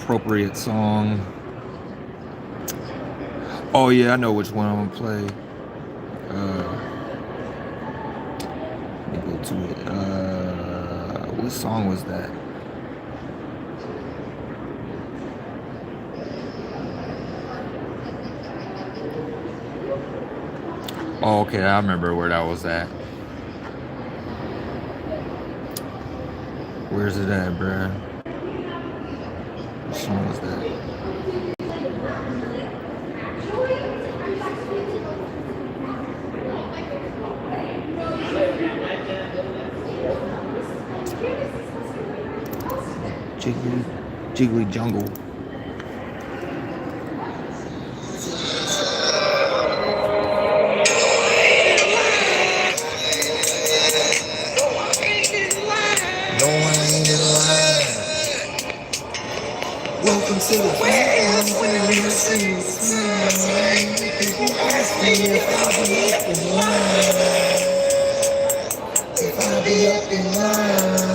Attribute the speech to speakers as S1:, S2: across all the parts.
S1: appropriate song. Oh yeah, I know which one I'm gonna play. Let me go to it. What song was that? Oh, okay, I remember where that was at. Where's it at, bruh? What song was that? Jiggly Jungle. Welcome to the family. People ask me if I'll be up in line. If I'll be up in line.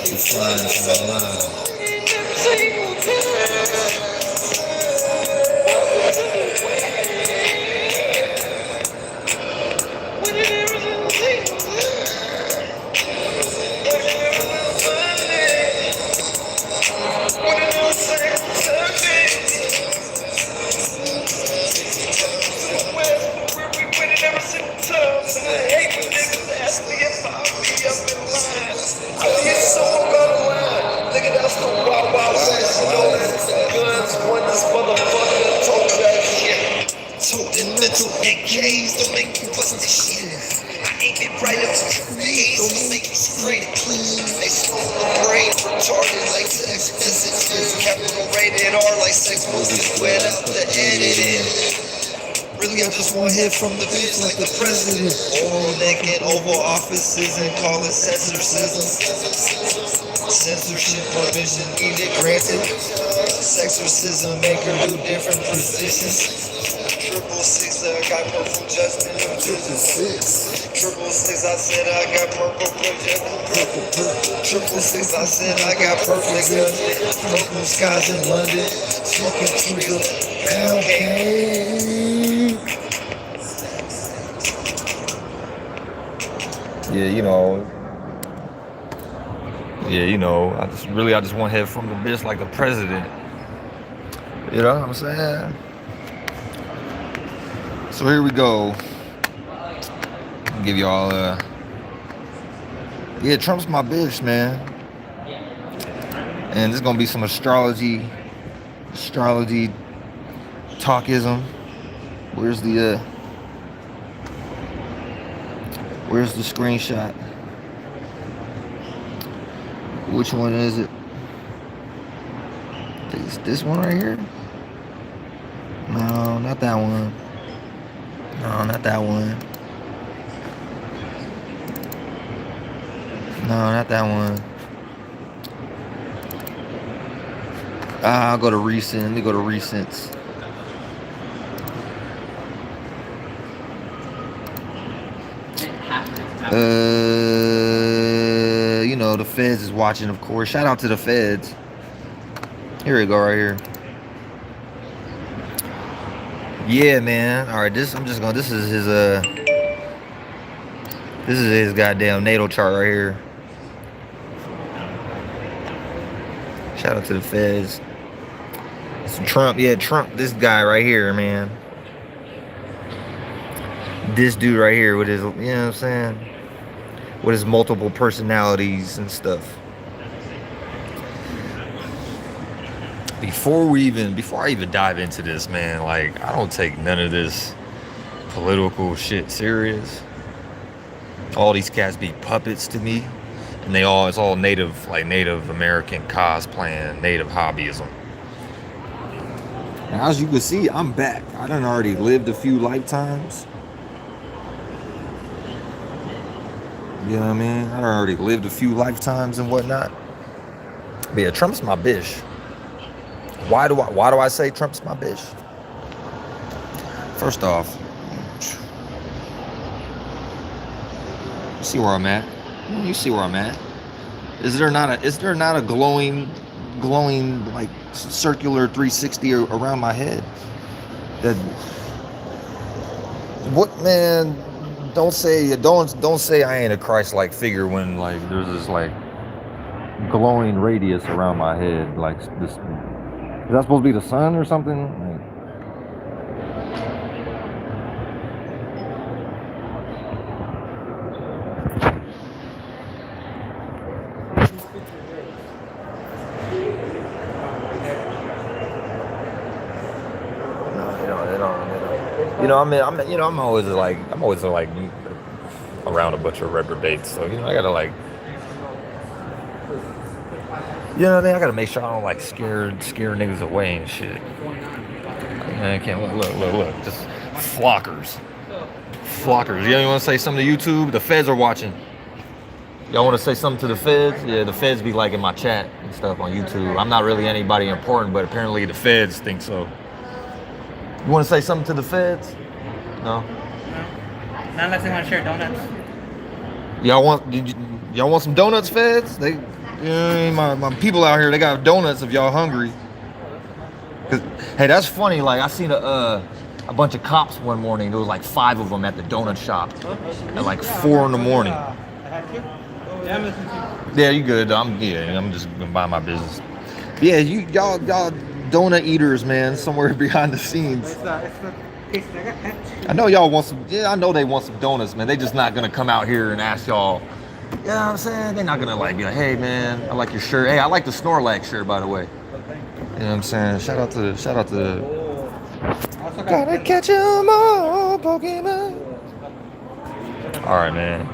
S1: It's flying from the line. I just want to hear from the bitch like the president. Oral neck and oval offices and call it censorship. Censorship permission needed granted. Sexorcism make her do different positions. 666, I got purple judgment. 666, I said I got purple projected. 666, I said I got perfect judgment. Purple skies in London. Smoking through the pound cake. Yeah, you know, I just want to hear from the bitch like the president. You know what I'm saying? So here we go. I'll give y'all yeah, Trump's my bitch, man. And there's gonna be some astrology talkism. Where's the screenshot? Which one is it? Is this one right here? No, not that one. No, not that one. No, not that one. I'll go to recent. Let me go to recents. You know, the feds is watching, of course. Shout out to the feds. Here we go, right here. Yeah, man. All right, this is his goddamn natal chart right here. Shout out to the feds. It's Trump, yeah, Trump. This guy right here, man. This dude right here with his, you know what I'm saying? With his multiple personalities and stuff. Before I even dive into this, man, like, I don't take none of this political shit serious. All these cats be puppets to me, and it's all Native American cosplaying, Native hobbyism. And as you can see, I'm back. I done already lived a few lifetimes. You know what I mean? I already lived a few lifetimes and whatnot. But yeah, Trump's my bitch. Why do I say Trump's my bitch? First off, see where I'm at. You see where I'm at.
S2: Is there not a glowing like circular 360 around my head? That what, man? Don't say I ain't a Christ-like figure when like there's this like glowing radius around my head. Like this, is that supposed to be the sun or something? Like, I'm always like around a bunch of reprobates, so I gotta like, I gotta make sure I don't like scare niggas away and shit. I can't look, just flockers. You want to say something to YouTube? The feds are watching. Y'all want to say something to the feds? Yeah, the feds be like in my chat and stuff on YouTube. I'm not really anybody important, but apparently the feds think so. You want to say something to the feds? No?
S3: Not unless they want to share donuts.
S2: Y'all want some donuts, feds? My people out here, they got donuts if y'all hungry. Hey, that's funny. Like, I seen a bunch of cops one morning. There was like 5 of them at the donut shop at like 4 in the morning. Yeah, you good? I'm just gonna buy my business. Yeah, y'all donut eaters, man. Somewhere behind the scenes. I know y'all want some. Yeah, I know they want some donuts, man. They just not gonna come out here and ask y'all. You know what I'm saying? They're not gonna like be like, hey, man, I like your shirt. Hey, I like the Snorlax shirt, by the way. You know what I'm saying? Shout out to gotta catch 'em all, Pokemon. All right, man.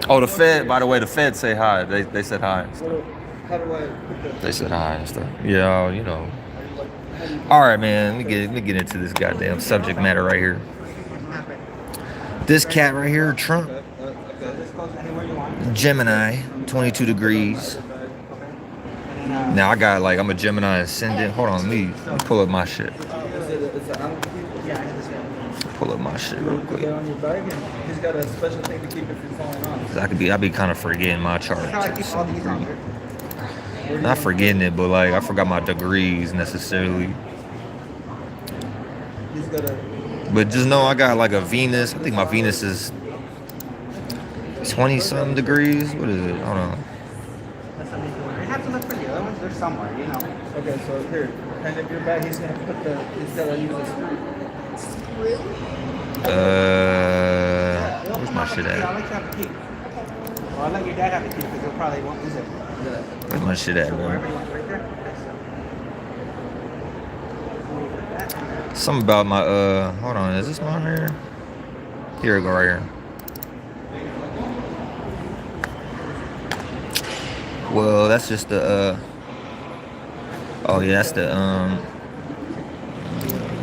S2: Oh, the Fed, by the way, the Fed say hi. They said hi and stuff. They said hi and stuff. Yeah, All right, man. Let me get into this goddamn subject matter right here. This cat right here, Trump, Gemini, 22 degrees. Now I got I'm a Gemini ascendant. Hold on, let me pull up my shit. Pull up my shit real quick. I be kind of forgetting my chart. Not forgetting it, but I forgot my degrees necessarily. But just know I got a Venus. I think my Venus is 20-something degrees. What is it? Hold on.
S3: You have to look for the other ones. They're somewhere,
S4: Okay, so here, hand up your bag. He's gonna use a screw.
S2: Where's my shit
S3: I'll
S2: at?
S3: let you have the key. Well, I'll let your dad have the key because he'll probably won't use it.
S2: Where's my shit at, bro?
S3: Wherever you want, right there.
S2: Something about my hold on, is this mine right here? Here we go, right here. Well, that's just the oh yeah, that's the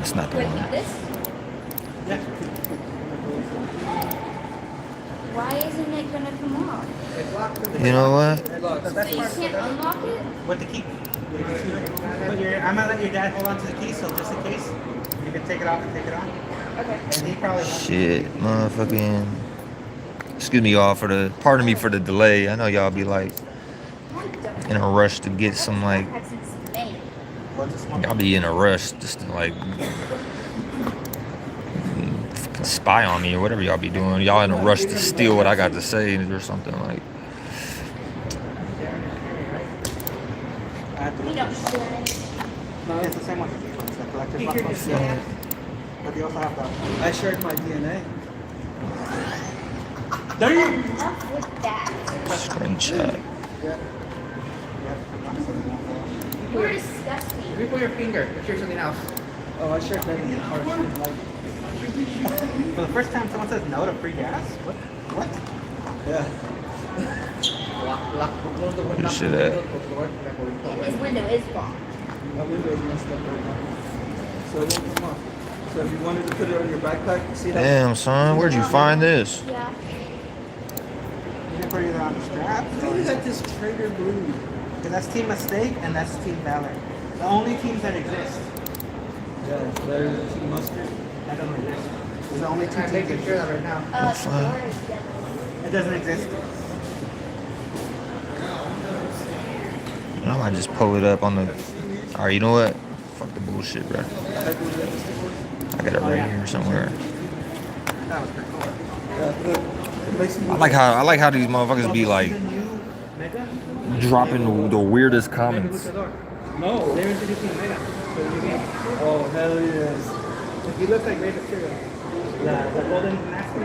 S2: it's not the one.
S5: Why isn't it gonna come off?
S2: You know what?
S5: So you can't unlock it?
S3: With the key. I'm gonna let your dad hold on to the key, so just in case, you can take it off and take it on.
S5: Okay.
S3: And he probably won't.
S2: Shit, motherfucking. Excuse me, y'all, pardon me for the delay. I know y'all be in a rush to get some y'all be in a rush just to spy on me or whatever y'all be doing. Y'all in a rush to steal what I got to say or something like.
S3: No, it's the same one. It's the collector's box. But you also have the...
S4: I shared my DNA.
S3: There you
S5: Enough with that.
S2: Screenshot.
S5: You're disgusting.
S3: Let me put your finger. Let's share something else.
S4: Oh, I shared that.
S3: For the first time, someone says no to free gas? What?
S4: Yeah.
S2: Where the shit at?
S5: This window is blocked.
S4: My window is messed up right now. So it won't come off. So if you wanted to put it on your backpack, see that?
S2: Damn, son, where'd you find this?
S5: Yeah.
S3: You can put it on the strap.
S4: You got this Trader Blue.
S3: Because that's Team Mistake and that's Team Valor. The only teams that exist.
S4: Yeah, there's Team Mustard.
S3: That doesn't exist. It's the only two teams that exist right now.
S5: The door is yellow.
S3: It doesn't exist.
S2: I might just pull it up on the. All right, you know what? Fuck the bullshit, bro. I got it right here somewhere. I like how these motherfuckers be like dropping the weirdest comments.
S3: No, they're introducing Mega.
S4: Oh, hell yes.
S3: He looks like great material. The golden master.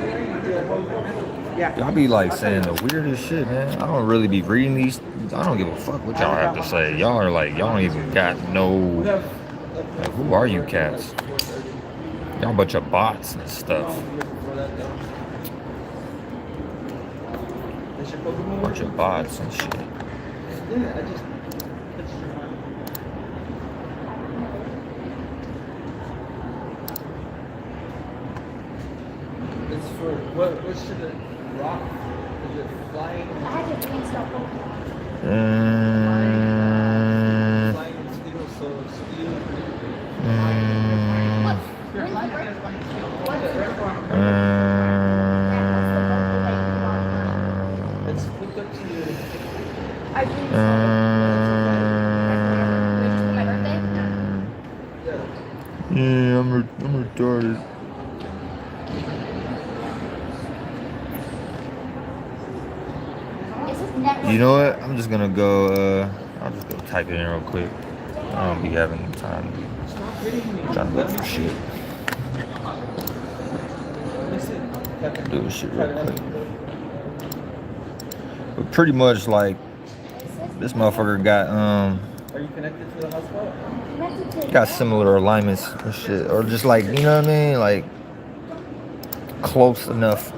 S3: Yeah.
S2: Y'all be like saying the weirdest shit, man. I don't really be reading these. I don't give a fuck what y'all have to say. Y'all are like, y'all don't even got no. Like, who are you cats? Y'all a bunch of bots and stuff. Bunch of bots and shit.
S4: Yeah, I just. It's for what should it rock? Is it flying?
S5: I had to change stuff over.
S4: Flying mosquito, so steel. It's hooked up to you.
S5: I dreamed so. My birthday?
S2: Yeah, I'm retarded.
S5: Is this network?
S2: You know what? I'm just gonna go. I'll just go type it in real quick. I don't be having time to be trying to look for shit. Do this shit real quick. But pretty much like this motherfucker got
S4: Are you connected to the hotspot?
S2: got similar alignments and shit, or just like, you know what I mean, like close enough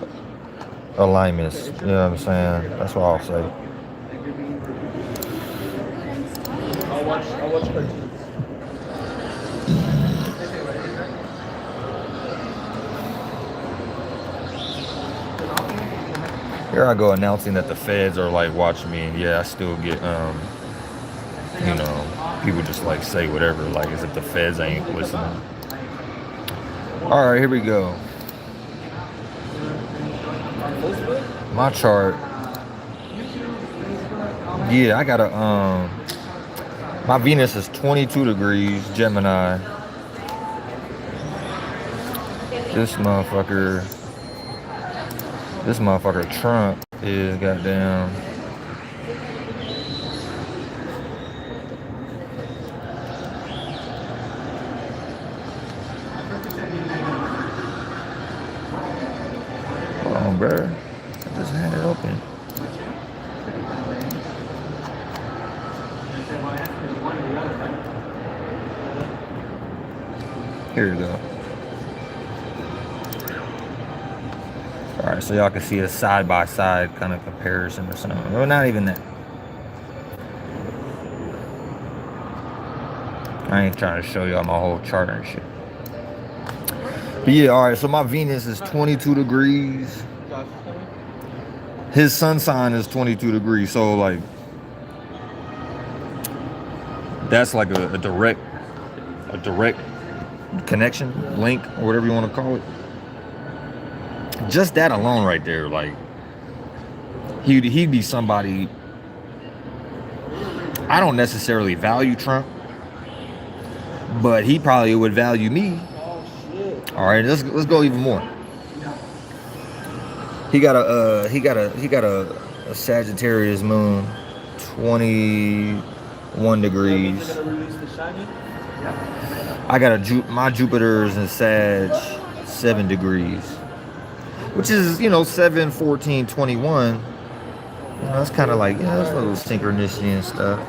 S2: alignments. You know what I'm saying? That's what I'll say.
S4: I'll watch cartoons.
S2: Here I go announcing that the feds are like watching me, and yeah, I still get you know, people just like say whatever, like as if the feds ain't listening. All right, here we go. My chart. Yeah, I got a my Venus is 22 degrees Gemini. This motherfucker Trump is goddamn. Hold on, bro. I just had it open. Here we go. All right, so y'all can see a side-by-side kind of comparison or something. Well, not even that. I ain't trying to show y'all my whole chart and shit. But yeah, all right, so my Venus is 22 degrees. His sun sign is 22 degrees, so like that's like a direct connection, link, or whatever you want to call it. Just that alone right there, like he'd be somebody. I don't necessarily value Trump, but he probably would value me. All right, let's go even more. He got a Sagittarius moon, 21 degrees. I got my Jupiter's in Sag, 7 degrees, which is, you know, 7, 14, 21. You know, it's kind of like, yeah, that's a little synchronicity and stuff.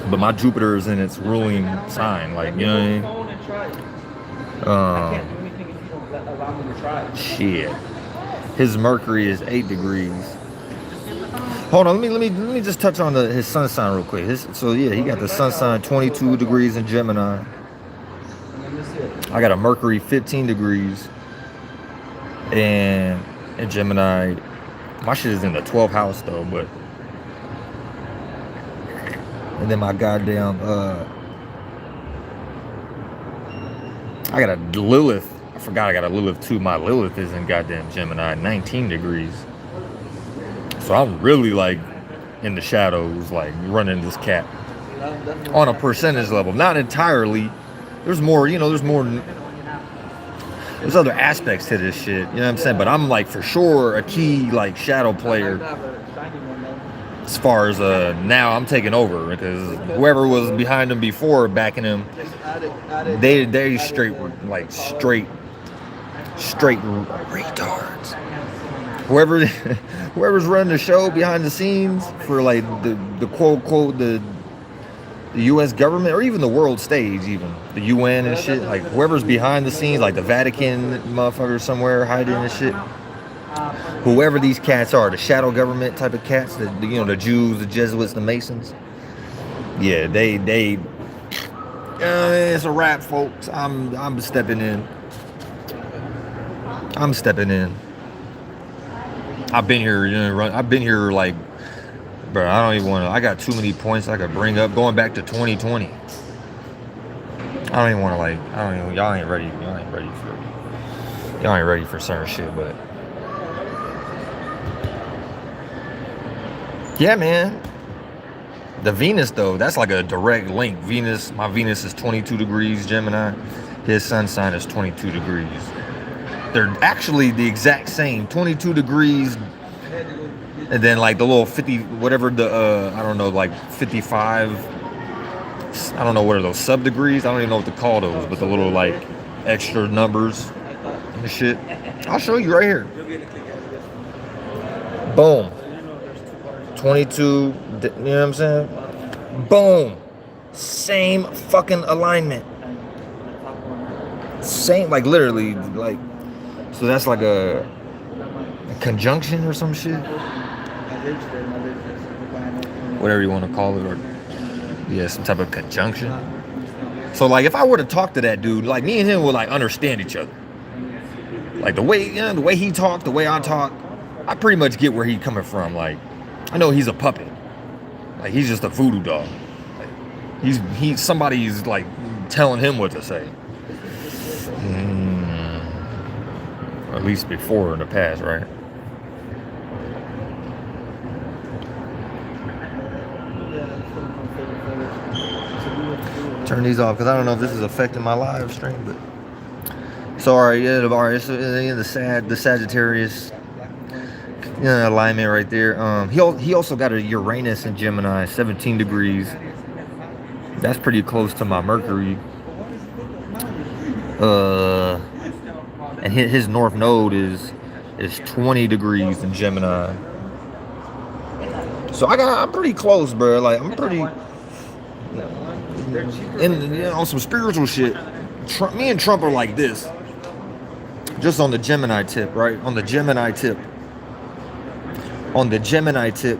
S2: But my Jupiter is in its ruling sign, like, you know what I mean? Shit. His Mercury is 8 degrees. Hold on, let me just touch on his sun sign real quick. So yeah, he got the sun sign 22 degrees in Gemini. I got a Mercury 15 degrees and in Gemini. My shit is in the 12th house though, but and then my goddamn I got a Lilith. I forgot I got a Lilith too. My Lilith is in goddamn Gemini, 19 degrees. So I'm really like in the shadows, like running this cat on a percentage level. Not entirely. There's more, you know, there's other aspects to this shit, you know what I'm saying? But I'm like for sure a key like shadow player as far as now I'm taking over, because whoever was behind him before backing him, they straight retards. Whoever's running the show behind the scenes for like the quote the U.S. government, or even the world stage, even the UN and shit, like whoever's behind the scenes, like the Vatican motherfuckers somewhere hiding and shit, whoever these cats are, the shadow government type of cats, you know, the Jews, the Jesuits, the Masons, yeah, they it's a wrap, folks. I'm stepping in. I've been here, you know, I've been here like, bro, I don't even want to. I got too many points I could bring up going back to 2020. I don't even want to like. I don't even. Y'all ain't ready for certain shit. But yeah, man. The Venus though, that's like a direct link. My Venus is 22 degrees Gemini. His sun sign is 22 degrees. They're actually the exact same, 22 degrees. And then like the little 50, whatever the, I don't know, like 55, I don't know what are those, sub-degrees? I don't even know what to call those, but the little like extra numbers and shit. I'll show you right here. Boom. 22, you know what I'm saying? Boom. Same fucking alignment. Same, like literally, like, so that's like a conjunction or some shit. Whatever you want to call it, or yeah, some type of conjunction. So like if I were to talk to that dude, like me and him would like understand each other. Like the way, you know, the way he talked, the way I talk, I pretty much get where he's coming from. Like I know he's a puppet. Like he's just a voodoo dog. Like, somebody's like telling him what to say. At least before in the past, right? Turn these off because I don't know if this is affecting my live stream, but sorry, yeah, so the Sagittarius, you know, alignment right there. He also got a Uranus in Gemini, 17 degrees. That's pretty close to my Mercury. And his north node is 20 degrees in Gemini. So I'm pretty close, bro. Like I'm pretty, and you know, on some spiritual shit. Me and Trump are like this. Just on the Gemini tip, right? On the Gemini tip,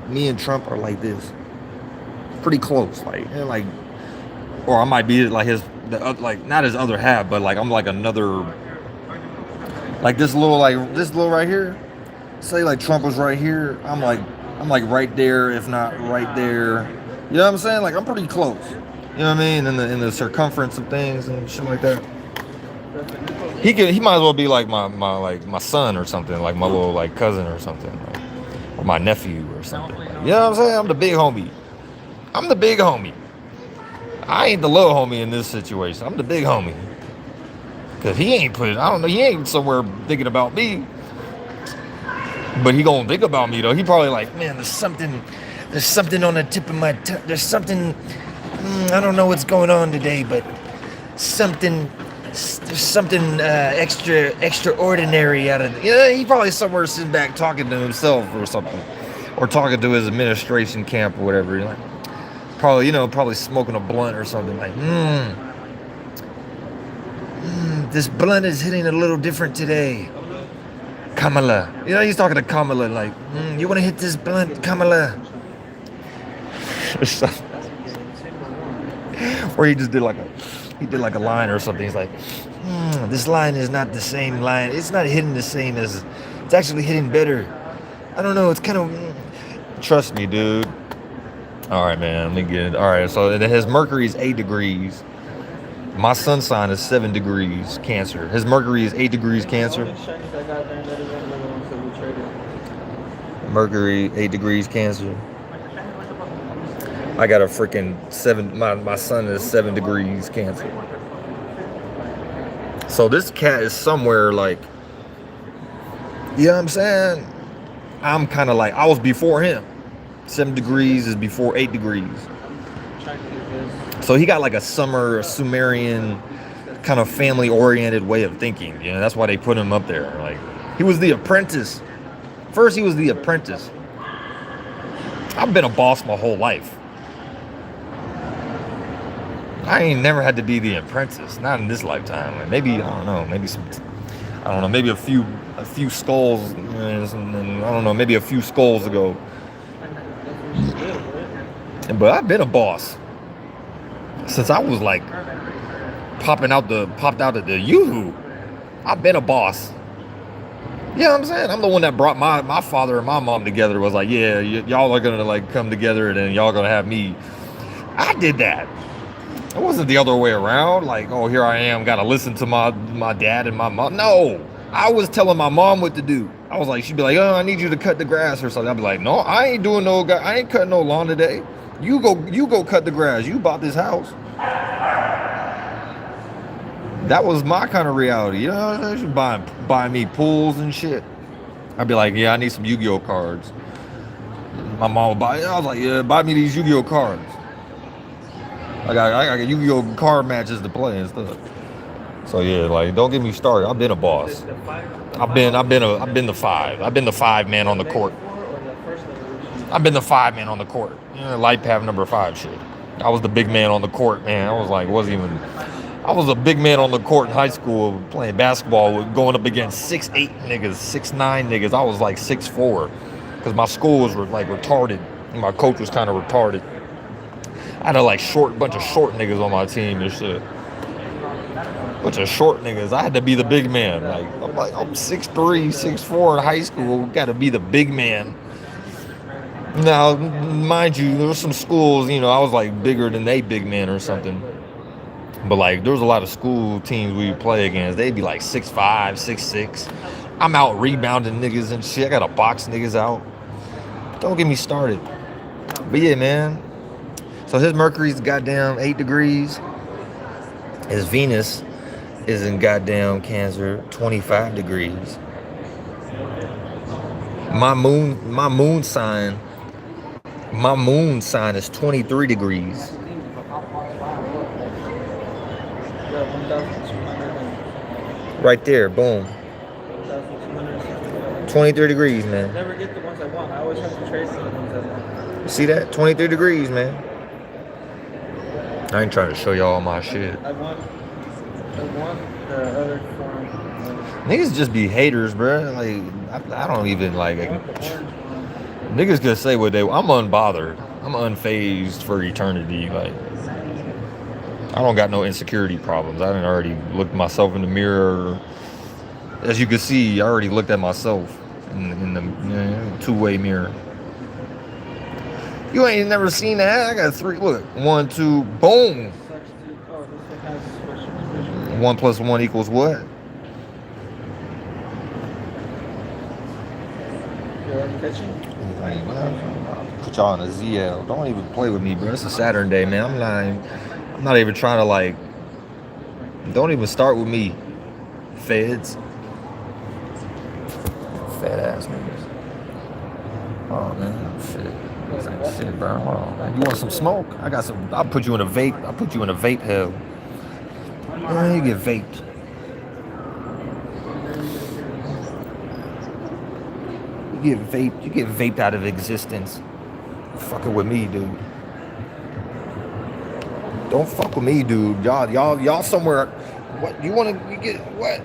S2: me and Trump are like this. Pretty close, like, and like, or I might be like like not his other half, but like I'm like another. Like this little right here. Say like Trump was right here. I'm like right there, if not right there. You know what I'm saying? Like I'm pretty close. You know what I mean? In the circumference of things and shit like that. He might as well be like my son or something, like my little like cousin or something, like, or my nephew or something. You know what I'm saying? I'm the big homie. I ain't the little homie in this situation. I'm the big homie. Cause he ain't he ain't somewhere thinking about me. But he gonna think about me though. He probably like, man, there's something on the tip of my tongue. There's something, I don't know what's going on today, but there's something extraordinary out of, he probably somewhere sitting back talking to himself or something. Or talking to his administration camp or whatever. Like, probably smoking a blunt or something like, this blunt is hitting a little different today. Kamala. He's talking to Kamala like, you want to hit this blunt, Kamala? Or he just did like a line or something. He's like, this line is not the same line. It's not hitting the same as, it's actually hitting better. I don't know. It's kind of, trust me, dude. All right, man. Let me get it. All right. So his Mercury is 8 degrees. My sun sign is 7 degrees Cancer. His Mercury is 8 degrees Cancer. Mercury, 8 degrees Cancer. I got a freaking 7. My son is 7 degrees Cancer. So this cat is somewhere like, you know what I'm saying? I'm kind of like, I was before him. 7 degrees is before 8 degrees. So he got like a Sumerian kind of family-oriented way of thinking. You know, that's why they put him up there. Like, he was the apprentice. First, he was the apprentice. I've been a boss my whole life. I ain't never had to be the apprentice. Not in this lifetime. Like maybe, I don't know, maybe some, I don't know, maybe a few skulls, and I don't know, maybe a few skulls ago. But I've been a boss since I was like popped out of the yoo-hoo. I've been a boss. You know what I'm saying? I'm the one that brought my father and my mom together. Was like, yeah, y'all are gonna like come together and then y'all gonna have me. I did that. It wasn't the other way around. Like, oh, here I am, gotta listen to my dad and my mom. No, I was telling my mom what to do. I was like, she'd be like, oh, I need you to cut the grass or something. I'd be like, no, I ain't doing I ain't cutting no lawn today. You go cut the grass. You bought this house. That was my kind of reality. You know, she buying me pools and shit. I'd be like, yeah, I need some Yu-Gi-Oh cards. My mom would buy it. I was like, yeah, buy me these Yu-Gi-Oh cards. I got Yu-Gi-Oh card matches to play and stuff. So yeah, like, don't get me started. I've been a boss. I've been the 5. I've been the 5 man on the court. I've been the 5 man on the court. You know, light path number 5 shit. I was the big man on the court, man. I was a big man on the court in high school playing basketball, going up against 6'8" niggas, 6'9" niggas. I was like 6'4", because my school was like retarded. And my coach was kind of retarded. I had a like bunch of short niggas on my team and shit. Bunch of short niggas. I had to be the big man. I'm 6'3", 6'4" in high school. Got to be the big man. Now, mind you, there were some schools, you know, I was like bigger than they big men or something. But like, there was a lot of school teams we would play against. They'd be like 6'5", 6'6". I'm out rebounding niggas and shit. I gotta box niggas out. Don't get me started. But yeah, man. So his Mercury's goddamn 8 degrees. His Venus is in goddamn Cancer, 25 degrees. My moon sign is 23 degrees. Right there, boom. 23 degrees, man.
S4: Never get the ones I want. I always have to trade for the ones I want.
S2: See that? 23 degrees, man. I ain't trying to show y'all my shit.
S4: I want the other form.
S2: Niggas just be haters, bro. Like, I don't even like. Niggas can say what they. I'm unbothered. I'm unfazed for eternity. Like, I don't got no insecurity problems. I done already looked myself in the mirror. As you can see, I already looked at myself in the two-way mirror. You ain't never seen that. I got 3. Look, 1, 2, boom. 1 + 1 equals what? Put y'all on a ZL. Don't even play with me, bro. It's a Saturn day, man. I'm not even trying to like. Don't even start with me, feds. Fat ass niggas. Oh man, shit. This ain't shit, bro. Hold on, man. You want some smoke? I got some. I'll put you in a vape. I'll put you in a vape hell. Yeah, you get vaped. You get vaped out of existence. Fucking with me, dude. Don't fuck with me, dude. Y'all somewhere. What you want to get? What?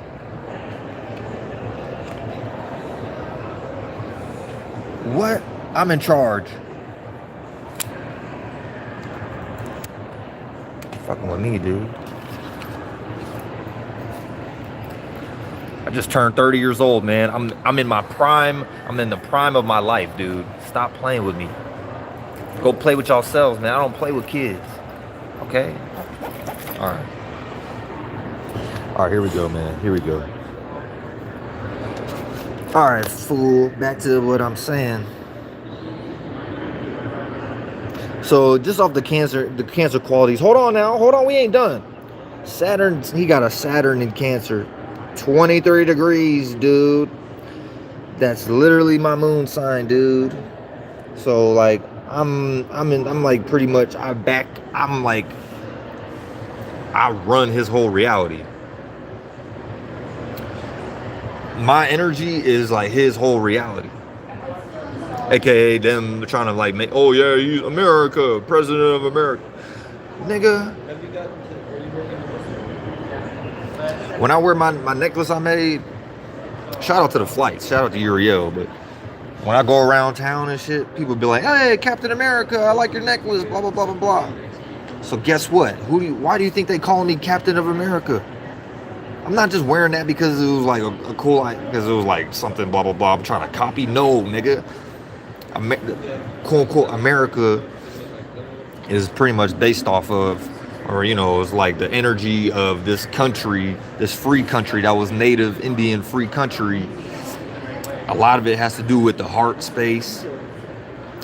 S2: What? I'm in charge. Fucking with me, dude. I just turned 30 years old, man. I'm in my prime. I'm in the prime of my life, dude. Stop playing with me. Go play with yourselves, man. I don't play with kids. Okay? All right, here we go, man. Here we go. All right, fool. Back to what I'm saying. So just off the cancer qualities. Hold on now. Hold on. We ain't done. Saturn, he got a Saturn in Cancer. 23 degrees, dude. That's literally my moon sign, dude. So like I'm like pretty much I run his whole reality. My energy is like his whole reality. AKA them trying to like make, oh yeah, he's America, president of America. Nigga. When I wear my necklace I made, shout out to the flights, shout out to URIEL, but when I go around town and shit, people be like, hey, Captain America, I like your necklace, blah, blah, blah, blah, blah. So guess what? Why do you think they call me Captain of America? I'm not just wearing that because it was like a cool, because it was like something, blah, blah, blah, I'm trying to copy. No, nigga. Quote unquote America is pretty much based off of, or you know, it's like the energy of this country, this free country that was native Indian free country. A lot of it has to do with the heart space,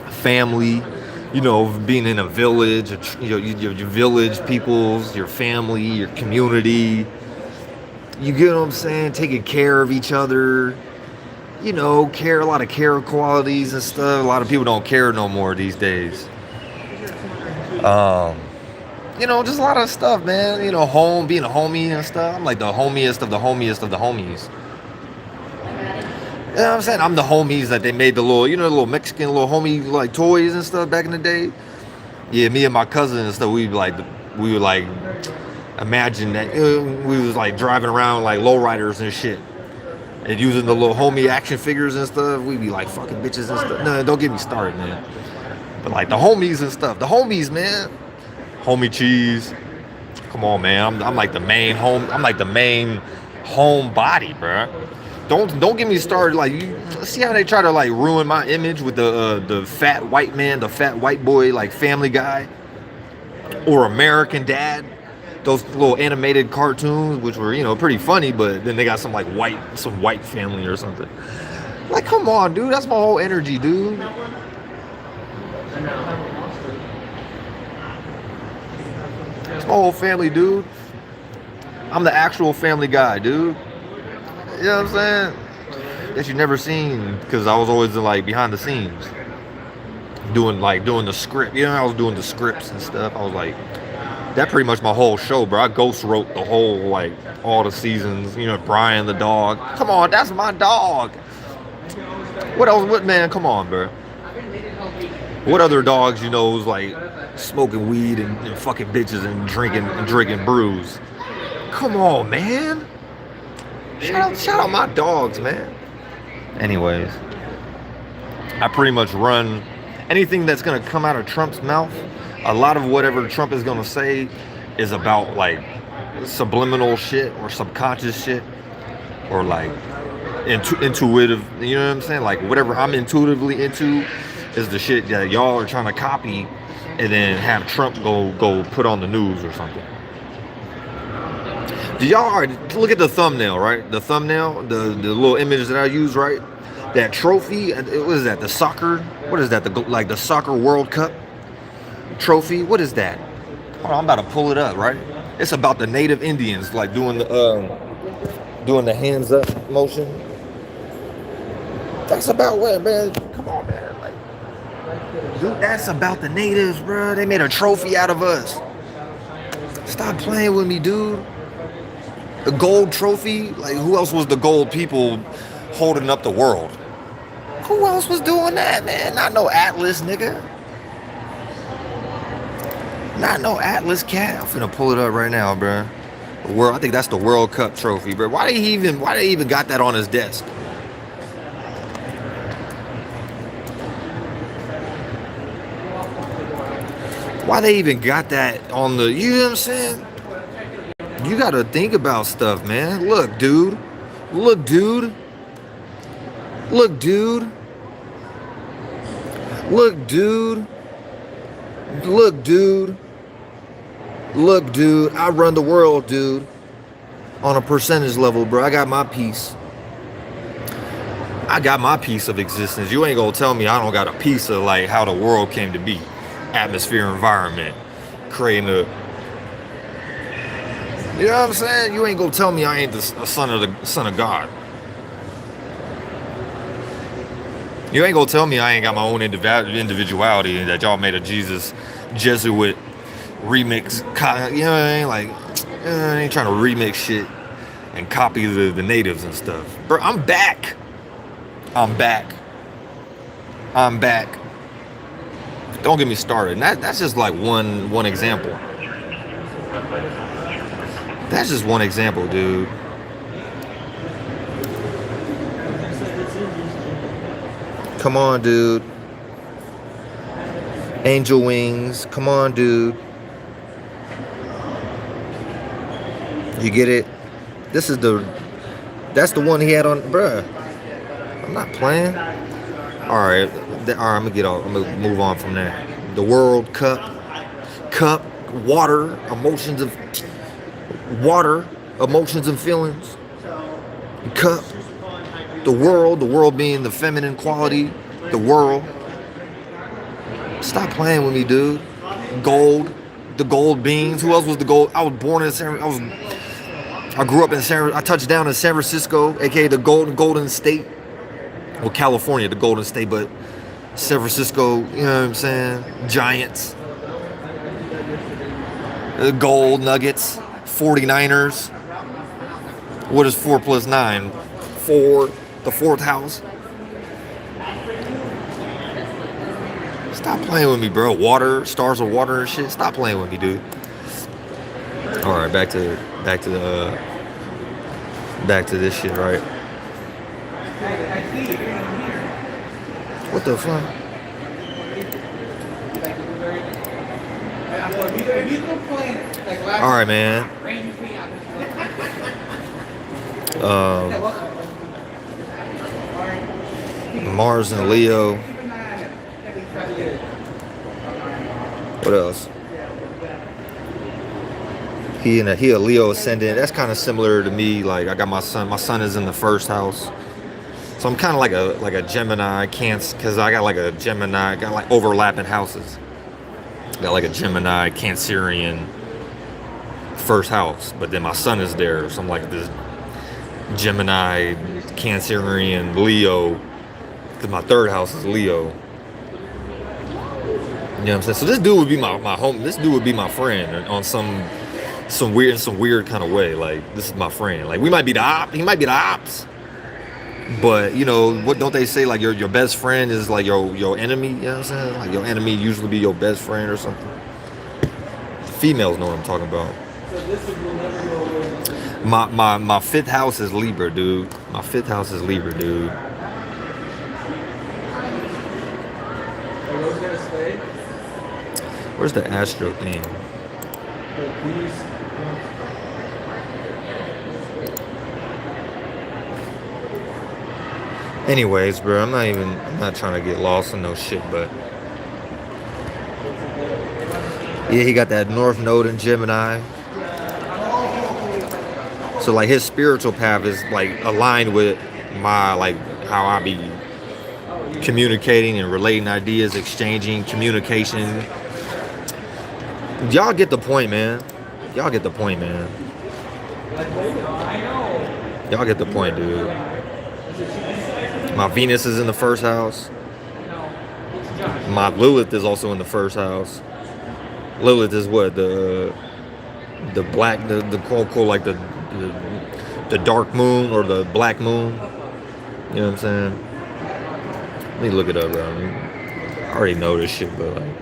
S2: family, you know, being in a village, you know, your village peoples, your family, your community. You get what I'm saying? Taking care of each other. You know, a lot of care qualities and stuff. A lot of people don't care no more these days. You know, just a lot of stuff, man. You know, being a homie and stuff. I'm like the homiest of the homiest of the homies. You know what I'm saying? I'm the homies that they made the little, you know, the little Mexican little homie like toys and stuff back in the day. Yeah, me and my cousin and stuff, we would like imagine that we was like driving around like lowriders and shit. And using the little homie action figures and stuff, we be like fucking bitches and stuff. No, don't get me started, man. But like the homies and stuff, the homies, man. Homie cheese. Come on, man. I'm like the main home. I'm like the main home body, bro. Don't get me started. Like, you see how they try to like ruin my image with the fat white man, the fat white boy, like Family Guy or American Dad. Those little animated cartoons, which were, you know, pretty funny, but then they got some like some white family or something. Like, come on, dude. That's my whole energy, dude. It's my whole family, dude. I'm the actual Family Guy, dude. You know what I'm saying? That you never seen, because I was always like behind the scenes, doing the script. You know, I was doing the scripts and stuff. I was like, that pretty much my whole show, bro. I ghost wrote the whole, like, all the seasons. You know, Brian the dog. Come on, that's my dog. What else? What, man? Come on, bro. What other dogs you know is like smoking weed and fucking bitches and drinking brews? Come on, man. Shout out my dogs, man. Anyways, I pretty much run anything that's gonna come out of Trump's mouth. A lot of whatever Trump is gonna say is about like subliminal shit or subconscious shit or like intuitive. You know what I'm saying? Like whatever I'm intuitively into is the shit that y'all are trying to copy and then have Trump go put on the news or something. Do y'all already look at the thumbnail, right? The thumbnail, the little image that I use, right? That trophy, what is that? The soccer? What is that? The soccer World Cup trophy? What is that? Hold on, I'm about to pull it up, right? It's about the native Indians, like doing the hands up motion. That's about what, man? Come on, man. Like, dude, that's about the natives, bro. They made a trophy out of us. Stop playing with me, dude. The gold trophy, like who else was the gold people holding up the world? Who else was doing that, man? Not no Atlas, nigga. Not no Atlas cat. I'm finna pull it up right now, bro. I think that's the World Cup trophy, bro. Why they even got that on his desk? Why they even got that on the, you know what I'm saying? You gotta think about stuff, man. Look, dude. Look, dude. Look, dude. Look, dude. Look, dude. Look, dude. I run the world, dude. On a percentage level, bro. I got my piece. I got my piece of existence. You ain't gonna tell me I don't got a piece of like how the world came to be. atmosphere, environment, creating a. You know what I'm saying? You ain't gonna tell me I ain't a son of God. You ain't gonna tell me I ain't got my own individuality and that y'all made a Jesus Jesuit remix. You know what I mean? Like, I ain't trying to remix shit and copy the natives and stuff. Bro, I'm back. I'm back. Don't get me started. And that's just like one example. That's just one example, dude. Come on, dude. Angel wings. Come on, dude. You get it? That's the one he had on, bruh. I'm not playing. All right, I'm gonna move on from there. The World Cup, water, emotions and feelings. Cup, the world being the feminine quality, the world. Stop playing with me, dude. Gold, the gold beans. Who else was the gold? I was born in I grew up in I touched down in San Francisco, aka the Golden State. Well, California, the Golden State, but San Francisco, you know what I'm saying? Giants. The Gold Nuggets, 49ers. What is 4 plus 9? 4, the fourth house. Stop playing with me, bro. Water, stars of water and shit. Stop playing with me, dude. All right, back to this shit, right? What the fuck? All right, man. Mars and Leo. What else? He a Leo ascendant. That's kind of similar to me. Like I got my son. My son is in the first house. So I'm kind of like a Gemini, Cancer, because I got like a Gemini, got like overlapping houses. Got like a Gemini, Cancerian first house, but then my son is there, so I'm like this Gemini, Cancerian, Leo, because my third house is Leo. You know what I'm saying? So this dude would be my home. This dude would be my friend on some weird kind of way. Like this is my friend. Like we might be the ops. He might be the ops. But you know what? Don't they say like your best friend is like your enemy? You know what I'm saying? Like your enemy usually be your best friend or something. Females know what I'm talking about. My fifth house is Libra, dude. My fifth house is Libra, dude. Where's the astro thing? Anyways, bro, I'm not trying to get lost in no shit, but yeah, he got that North Node in Gemini. So like his spiritual path is like aligned with my like how I be communicating and relating ideas, exchanging, communication. Y'all get the point, man. Y'all get the point, man. Y'all get the point, dude. My Venus is in the first house. My Lilith is also in the first house. Lilith is what? The black, the quote like the dark moon or the black moon. You know what I'm saying? Let me look it up, bro. I mean, I already know this shit, but like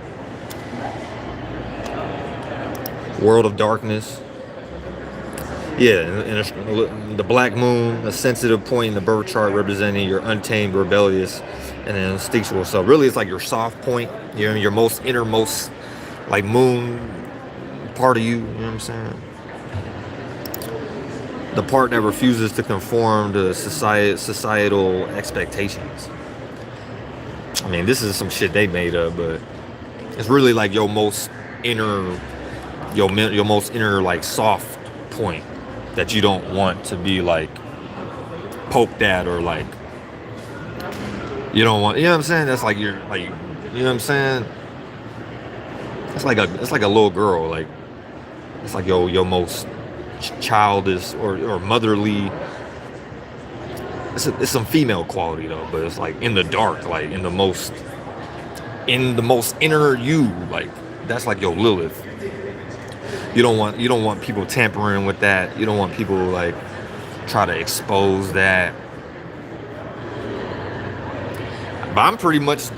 S2: World of Darkness. Yeah, and the black moon, a sensitive point in the birth chart representing your untamed, rebellious, and then instinctual self. Really, it's like your soft point, you know, your most innermost, like moon part of you. You know what I'm saying? The part that refuses to conform to societal expectations. I mean, this is some shit they made up, but it's really like your most inner, like soft point that you don't want to be like poked at or like you don't want, you know what I'm saying? That's like you're like, you know what I'm saying? it's like a little girl. Like it's like your most childish or motherly. It's some female quality though, but it's like in the dark, like in the most inner you. Like that's like your Lilith. You don't want people tampering with that. You don't want people like try to expose that. But I'm pretty much,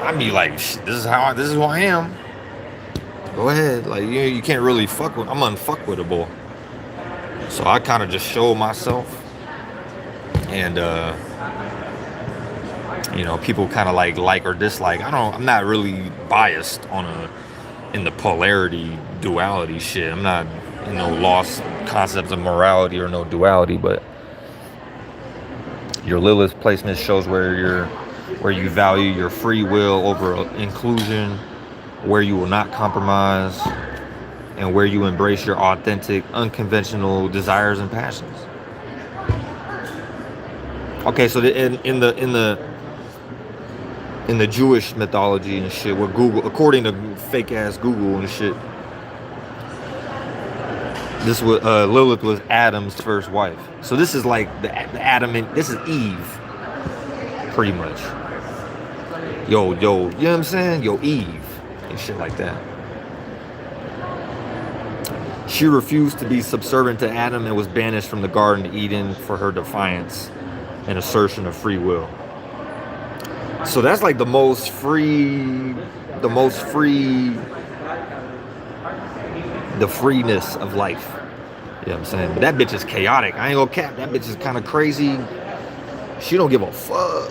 S2: I'd be like, this is who I am. Go ahead, like you can't really fuck with. I'm unfuckwittable. So I kind of just show myself, and you know, people kind of like or dislike. I'm not really biased in the polarity duality shit. I'm not lost concepts of morality or no duality, but your Lilith placement shows where you value your free will over inclusion, where you will not compromise, and where you embrace your authentic, unconventional desires and passions. Okay, so in the Jewish mythology and shit, with Google, according to fake ass Google and shit, this was Lilith was Adam's first wife. So this is like the Adam and this is Eve, pretty much. Yo, you know what I'm saying? Yo, Eve and shit like that. She refused to be subservient to Adam and was banished from the Garden of Eden for her defiance and assertion of free will. So that's like the most free, the freeness of life. You know what I'm saying? But that bitch is chaotic. I ain't gonna cap. That bitch is kind of crazy. She don't give a fuck.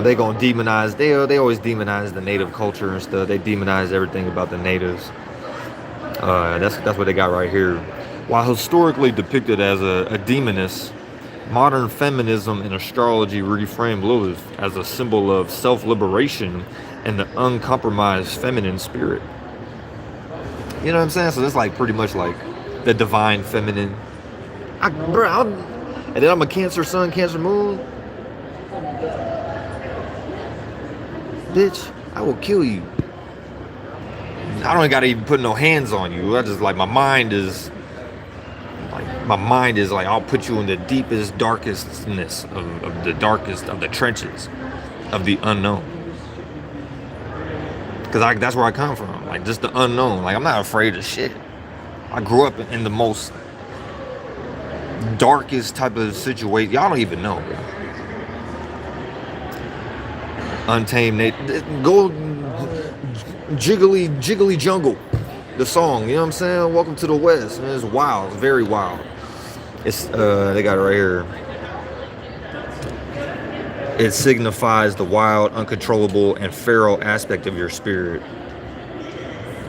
S2: They gonna demonize. They always demonize the native culture and stuff. They demonize everything about the natives. That's what they got right here. While historically depicted as a demoness, modern feminism and astrology reframe Lilith as a symbol of self-liberation and the uncompromised feminine spirit. You know what I'm saying? So that's like pretty much like the divine feminine. And then I'm a Cancer sun, Cancer moon. Bitch, I will kill you. I don't gotta even put no hands on you. I just like my mind is like I'll put you in the deepest, darkestness of the darkest of the trenches of the unknown. Because that's where I come from. Like just the unknown. Like I'm not afraid of shit. I grew up in the most darkest type of situation. Y'all don't even know, bro. Untamed nature. Go jiggly jungle. The song, you know what I'm saying? Welcome to the West. Man, it's wild. It's very wild. It's they got it right here. It signifies the wild, uncontrollable, and feral aspect of your spirit.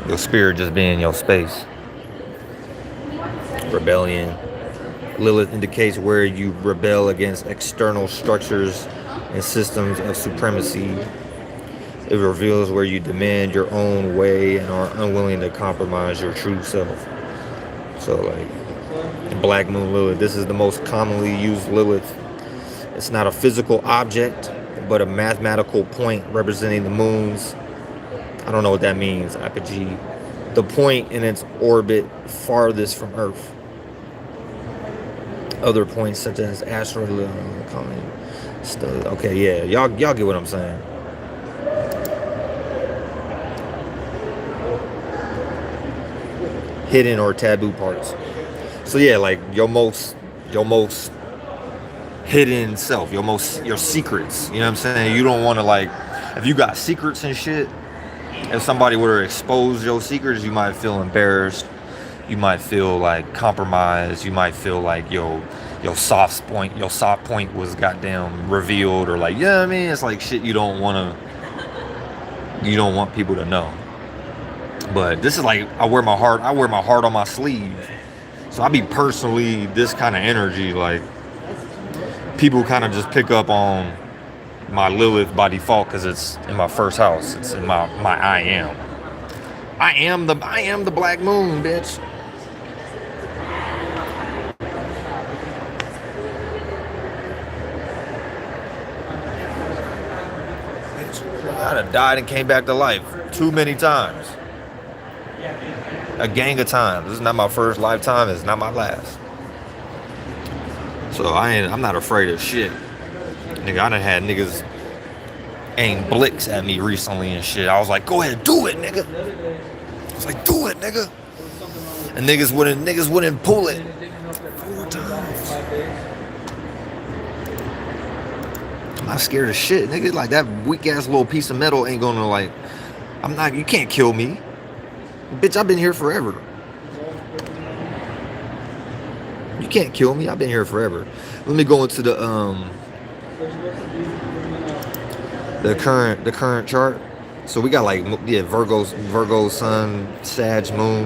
S2: Your spirit just being your space. Rebellion. Lilith indicates where you rebel against external structures and systems of supremacy. It reveals where you demand your own way and are unwilling to compromise your true self. So like Black Moon Lilith, this is the most commonly used Lilith. It's not a physical object, but a mathematical point representing the moon's, I don't know what that means, apogee, the point in its orbit farthest from Earth. Other points such as asteroid, okay, yeah, y'all get what I'm saying. Hidden or taboo parts. So yeah, like your most hidden self, your secrets. You know what I'm saying? You don't want to like, if you got secrets and shit, if somebody were to expose your secrets, you might feel embarrassed. You might feel like compromised. You might feel like your soft point was goddamn revealed, or like, you know what I mean? It's like shit you don't want people to know. But this is like I wear my heart on my sleeve. So I be personally this kind of energy, like people kind of just pick up on my Lilith by default because it's in my first house. It's in my I am. I am the Black Moon, bitch. I done died and came back to life too many times. A gang of times. This is not my first lifetime. It's not my last. So I'm not afraid of shit. Nigga, I done had niggas aim blicks at me recently and shit. I was like, go ahead, do it, nigga. I was like, do it, nigga. And niggas wouldn't pull it 4 times. I'm not scared of shit, nigga. Like that weak ass little piece of metal ain't gonna like. You can't kill me. Bitch, I've been here forever. You can't kill me. I've been here forever. Let me go into the current chart. So we got like, yeah, Virgo sun, Sag moon.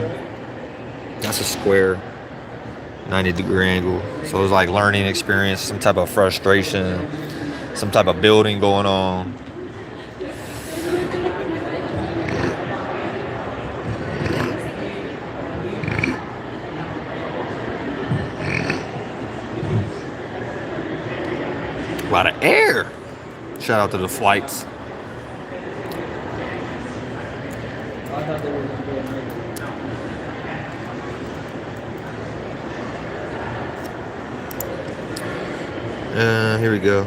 S2: That's a square, 90-degree angle. So it's like learning experience, some type of frustration, some type of building going on. A lot of air. Shout out to the flights. Here we go.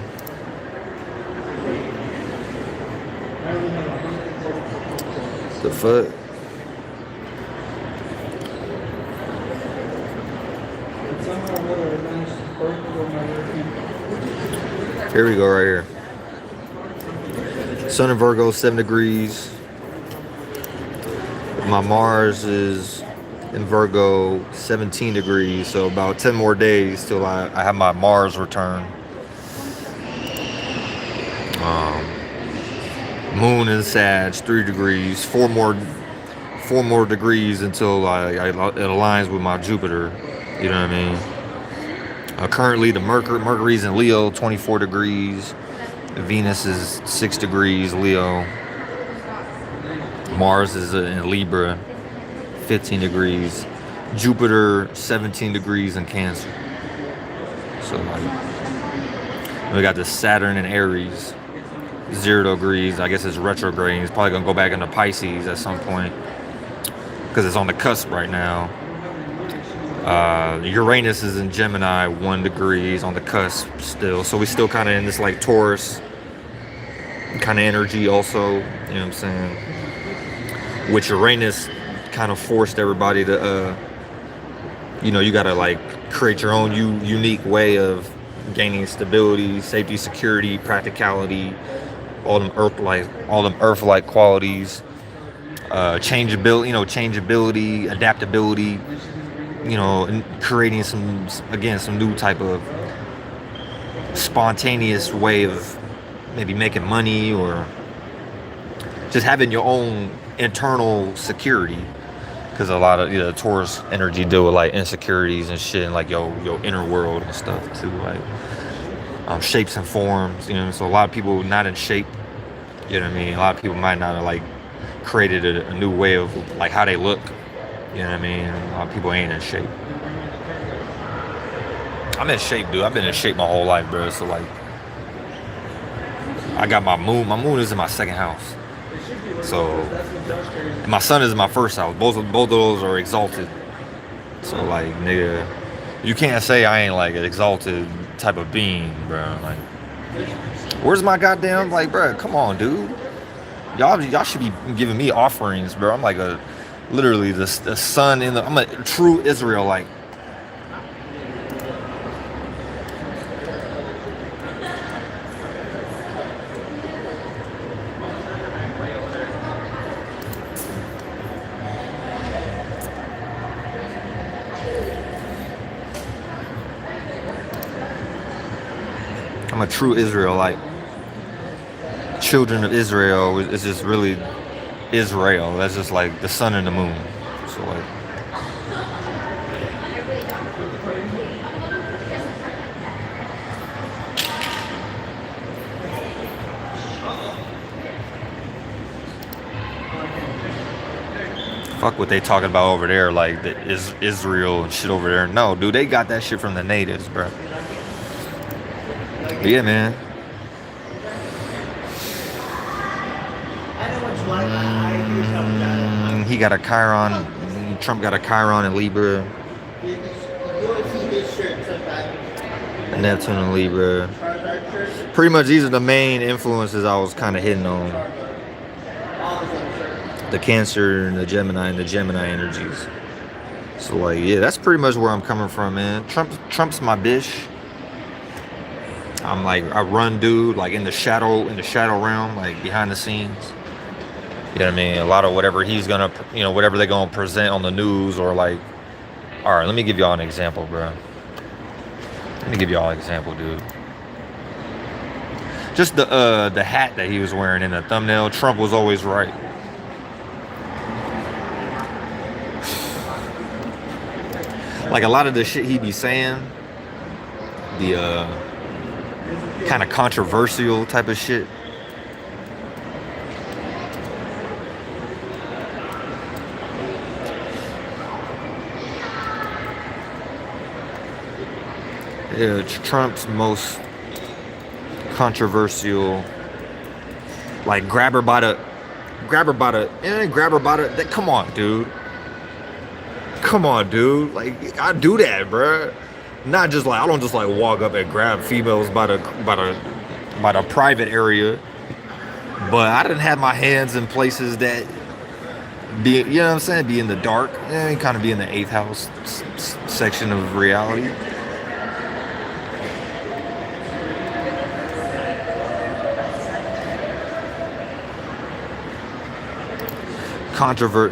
S2: The fuck? Here we go, right here. Sun in Virgo, 7 degrees. My Mars is in Virgo, 17 degrees. So about 10 more days till I have my Mars return. Moon in Sag, 3 degrees. 4 more degrees until it aligns with my Jupiter. You know what I mean? Currently, the Mercury's in Leo, 24 degrees. Venus is 6 degrees, Leo. Mars is in Libra, 15 degrees. Jupiter, 17 degrees in Cancer. So, we got the Saturn in Aries, 0 degrees. I guess it's retrograde. It's probably going to go back into Pisces at some point because it's on the cusp right now. Uranus is in Gemini, 1 degree, is on the cusp still. So we still kind of in this like Taurus kind of energy also, you know what I'm saying? Which Uranus kind of forced everybody to, you got to like create your own unique way of gaining stability, safety, security, practicality, all them earth-like qualities, changeability, adaptability, and creating some new type of spontaneous way of maybe making money or just having your own internal security, because a lot of Taurus energy deal with like insecurities and shit and like your inner world and stuff too, like shapes and forms, so a lot of people not in shape, you know what I mean? A lot of people might not have like created a new way of like how they look, you know what I mean? A lot of people ain't in shape. I'm in shape, dude. I've been in shape my whole life, bro. So like I got my moon is in my 2nd house. So and my sun is in my 1st house. Both of those are exalted. So like, nigga, you can't say I ain't like an exalted type of being, bro. Like, where's my goddamn, like, bro, come on, dude. Y'all should be giving me offerings, bro. I'm like literally the sun I'm a true Israelite. I'm a true Israelite. Children of Israel is just really Israel. That's just like the sun and the moon. So like, fuck what they talking about over there, like the Israel and shit over there. No, dude, they got that shit from the natives, bro. But yeah, man. He got a Chiron. Trump got a Chiron in Libra. A Neptune in Libra. Pretty much these are the main influences I was kind of hitting on. The Cancer and the Gemini energies. So like, yeah, that's pretty much where I'm coming from, man. Trump's my bish. I'm like a run dude, like in the shadow realm, like behind the scenes. You know what I mean? A lot of whatever he's gonna, you know, whatever they're gonna present on the news or like. All right, let me give y'all an example, bro. Let me give y'all an example, dude. Just the hat that he was wearing in the thumbnail. Trump was always right. Like a lot of the shit he be saying, the kind of controversial type of shit. Yeah, Trump's most controversial, like grab her by the, come on, dude. Come on, dude. Like, I do that, bruh. Not just like, I don't just like walk up and grab females by the private area. But I didn't have my hands in places that be, you know what I'm saying, be in the dark. And kind of be in the 8th house section of reality.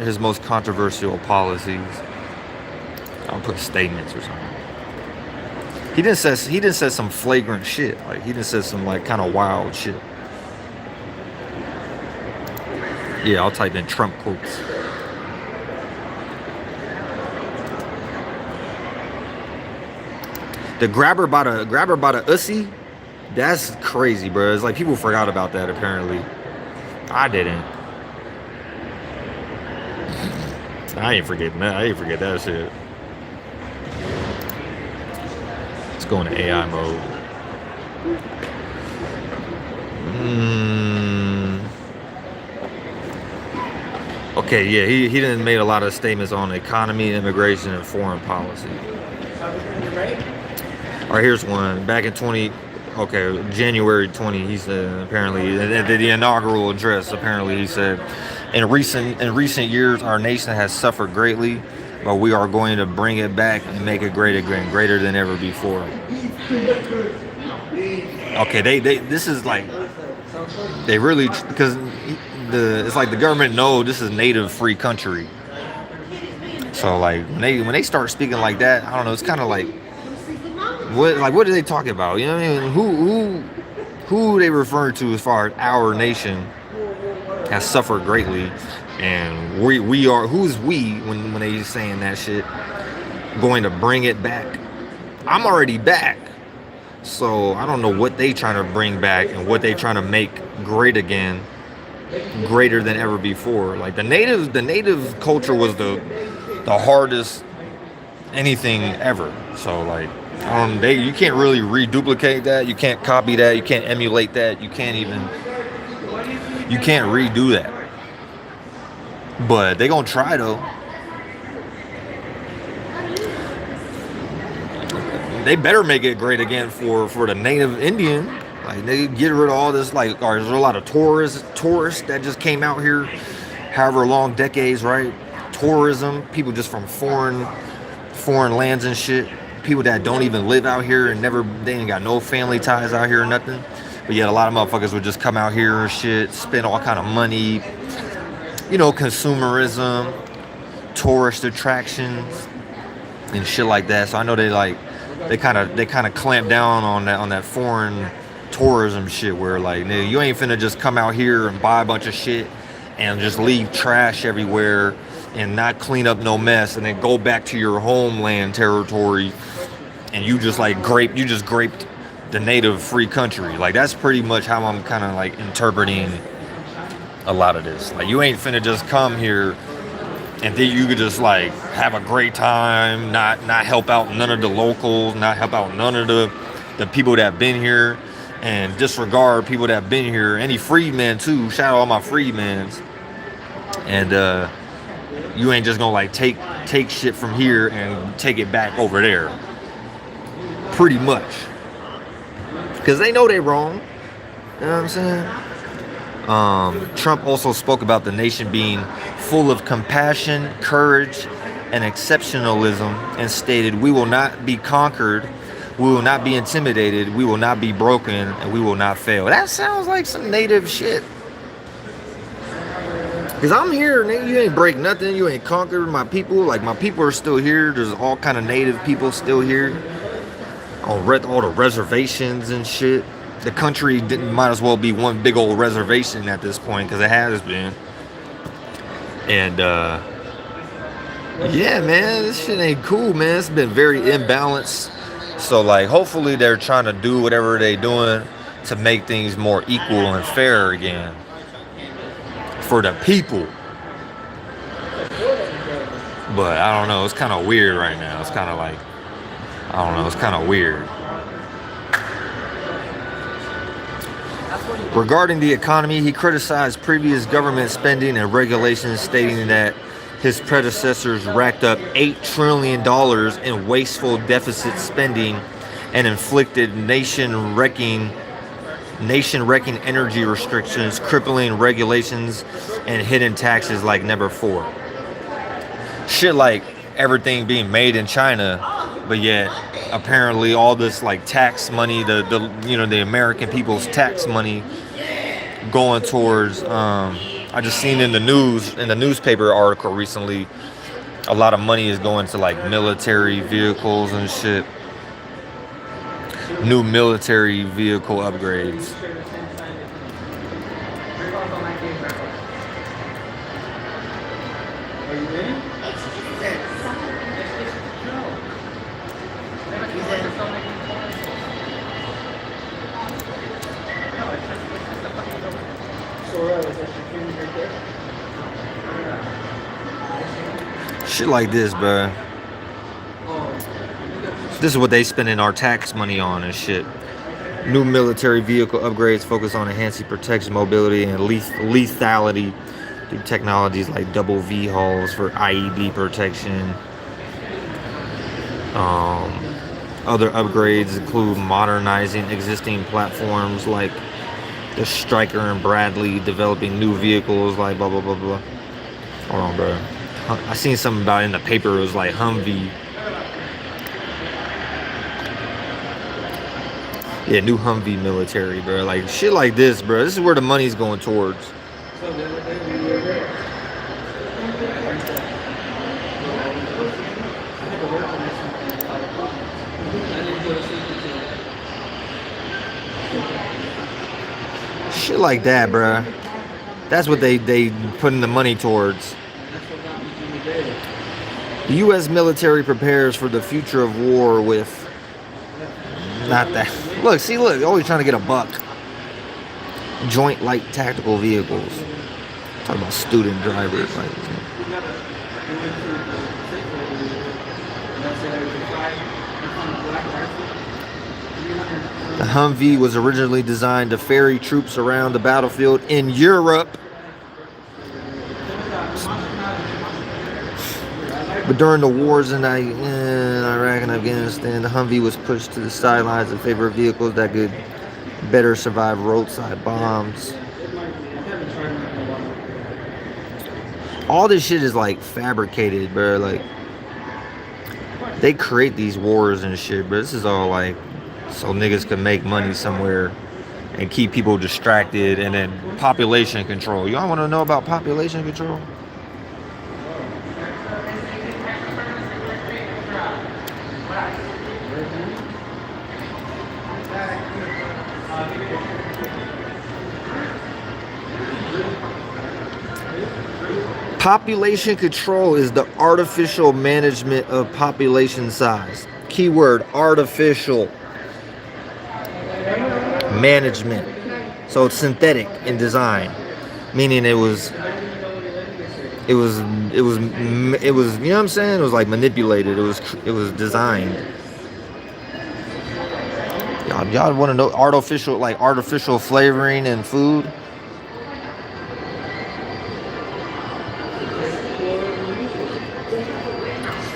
S2: His most controversial policies. I'll put statements or something. He didn't say some flagrant shit. Like he didn't say some like kind of wild shit. Yeah, I'll type in Trump quotes. The grab her by the ussy. That's crazy, bro. It's like people forgot about that apparently. I didn't. I ain't forgetting that. I ain't forget that shit. Let's go into AI mode. Okay, yeah, he didn't made a lot of statements on economy, immigration, and foreign policy. All right, here's one. Back in January 20, he said apparently at the inaugural address. Apparently, he said. In recent years, our nation has suffered greatly, but we are going to bring it back and make it great again, greater than ever before. Okay, this is like they really, because it's like the government knows this is native free country. So like when they start speaking like that, I don't know. It's kind of like what are they talking about? You know what I mean? Who they referring to as far as our nation has suffered greatly, and we are, who's we when they saying that shit, going to bring it back? I'm already back, so I don't know what they trying to bring back and what they trying to make great again, greater than ever before. Like the native culture was the hardest anything ever. So like you can't really reduplicate that, you can't copy that, you can't emulate that, you can't redo that. But they gonna try though. They better make it great again for the native Indian. Like they get rid of all this, like, or there's a lot of tourists that just came out here, however long decades, right? Tourism, people just from foreign lands and shit. People that don't even live out here and they ain't got no family ties out here or nothing. But yet a lot of motherfuckers would just come out here and shit, spend all kind of money, you know, consumerism, tourist attractions, and shit like that. So I know they kind of clamp down on that foreign tourism shit where like, nigga, you ain't finna just come out here and buy a bunch of shit and just leave trash everywhere and not clean up no mess and then go back to your homeland territory and you just graped the native free country. Like that's pretty much how I'm kind of like interpreting a lot of this. Like you ain't finna just come here and then you could just like have a great time, not help out none of the locals, not help out none of the people that been here, and disregard people that have been here. Any freedmen too. Shout out all my freedmens. And you ain't just gonna like take shit from here and take it back over there. Pretty much. Because they know they're wrong. You know what I'm saying? Trump also spoke about the nation being full of compassion, courage, and exceptionalism, and stated, "We will not be conquered, we will not be intimidated, we will not be broken, and we will not fail." That sounds like some native shit. Because I'm here, nigga, you ain't break nothing, you ain't conquered my people. Like, my people are still here. There's all kind of native people still here. On all the reservations and shit. The country might as well be one big old reservation at this point, because it has been. And yeah, man, this shit ain't cool, man. It's been very imbalanced. So like, hopefully they're trying to do whatever they're doing to make things more equal and fair again for the people. But I don't know, it's kind of weird right now. It's kind of like, I don't know, it's kind of weird. Regarding the economy, he criticized previous government spending and regulations, stating that his predecessors racked up $8 trillion in wasteful deficit spending and inflicted nation-wrecking energy restrictions, crippling regulations, and hidden taxes like never before. Shit like everything being made in China, but yet apparently all this like tax money, the American people's tax money going towards I just seen in the newspaper article recently, a lot of money is going to like military vehicles and shit. New military vehicle upgrades. Shit like this, bro. This is what they spending our tax money on and shit. New military vehicle upgrades focus on enhancing protection, mobility, and lethality through technologies like double V hulls for IED protection. Other upgrades include modernizing existing platforms like the Stryker and Bradley, developing new vehicles like blah blah blah blah. Hold on, bro. I seen something about it in the paper. It was like Humvee. Yeah, new Humvee military, bro. Like shit like this, bro. This is where the money's going towards. Shit like that, bro. That's what they putting the money towards. The U.S. military prepares for the future of war with not that. Look, always trying to get a buck. Joint light tactical vehicles. Talking about student drivers. Like, the Humvee was originally designed to ferry troops around the battlefield in Europe. But during the wars in Iraq and Afghanistan, the Humvee was pushed to the sidelines in favor of vehicles that could better survive roadside bombs. All this shit is like fabricated, bro. Like, they create these wars and shit, but this is all like so niggas can make money somewhere and keep people distracted, and then population control. Y'all want to know about population control? Population control is the artificial management of population size. Keyword, artificial management. So it's synthetic in design, meaning it was, you know what I'm saying? It was like manipulated. It was designed. Y'all Y'all want to know artificial flavoring in food?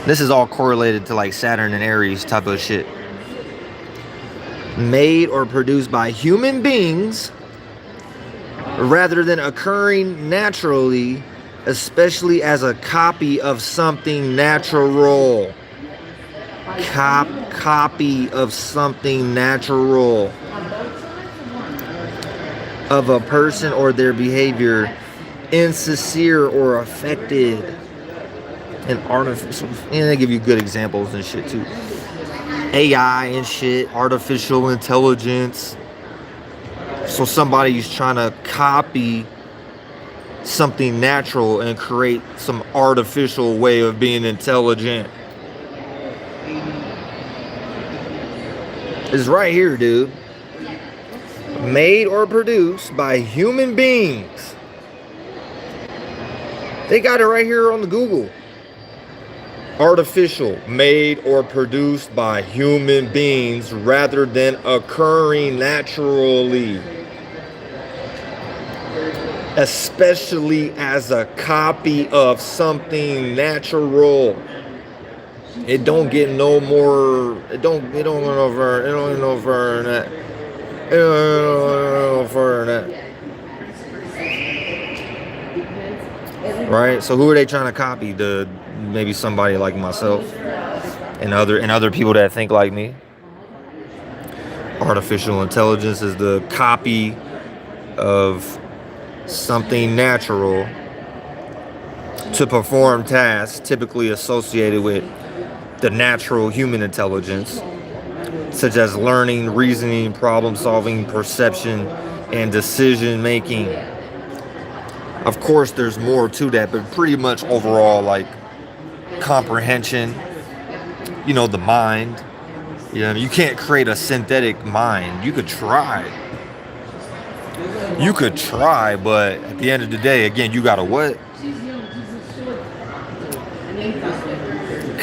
S2: This is all correlated to like Saturn and Aries type of shit. Made or produced by human beings rather than occurring naturally, especially as a copy of something natural. Copy of something natural of a person or their behavior, insincere or affected, and artificial. And they give you good examples and shit too. AI and shit, artificial intelligence. So somebody's trying to copy something natural and create some artificial way of being intelligent. It's right here, dude. Made or produced by human beings. They got it right here on the Google. Artificial, made or produced by human beings rather than occurring naturally, especially as a copy of something natural. It don't get no more. It don't go no further. It don't go no further than that. It don't go no further than that. Right. So who are they trying to copy? Maybe somebody like myself and other people that think like me. Artificial intelligence is the copy of something natural to perform tasks typically associated with the natural human intelligence, such as learning, reasoning, problem solving, perception, and decision making. Of course, there's more to that, but pretty much overall, like comprehension, the mind. You can't create a synthetic mind. You could try, but at the end of the day, again, you gotta what?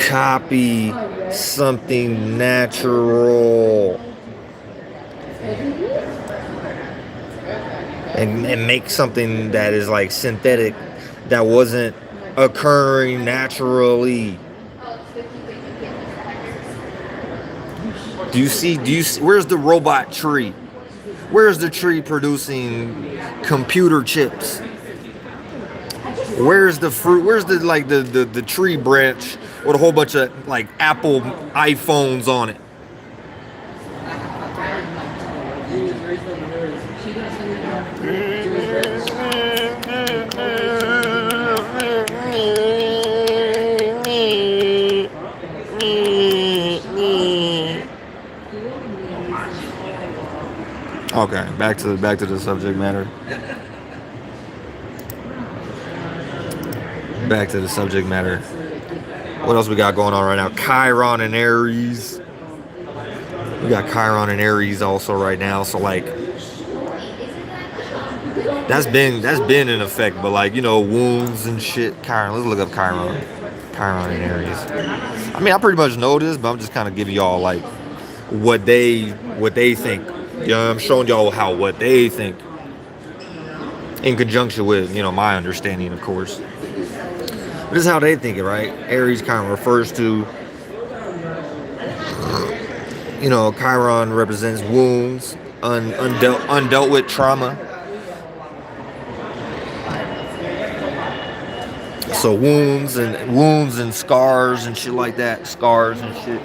S2: Copy something natural and make something that is like synthetic, that wasn't occurring naturally. Do you see, where's the robot tree? Where's the tree producing computer chips? Where's the fruit? Where's the tree branch with a whole bunch of like Apple iPhones on it? Okay, back to the subject matter. Back to the subject matter. What else we got going on right now? Chiron and Aries. We got Chiron and Aries also right now. So like, that's been in effect. But like, wounds and shit. Chiron. Let's look up Chiron. Chiron and Aries. I mean, I pretty much know this, but I'm just kind of giving y'all like what they think. I'm showing y'all what they think in conjunction with my understanding, of course. This is how they think it, right? Aries kind of refers to, Chiron represents wounds, undealt with trauma. So wounds and scars and shit like that, scars and shit.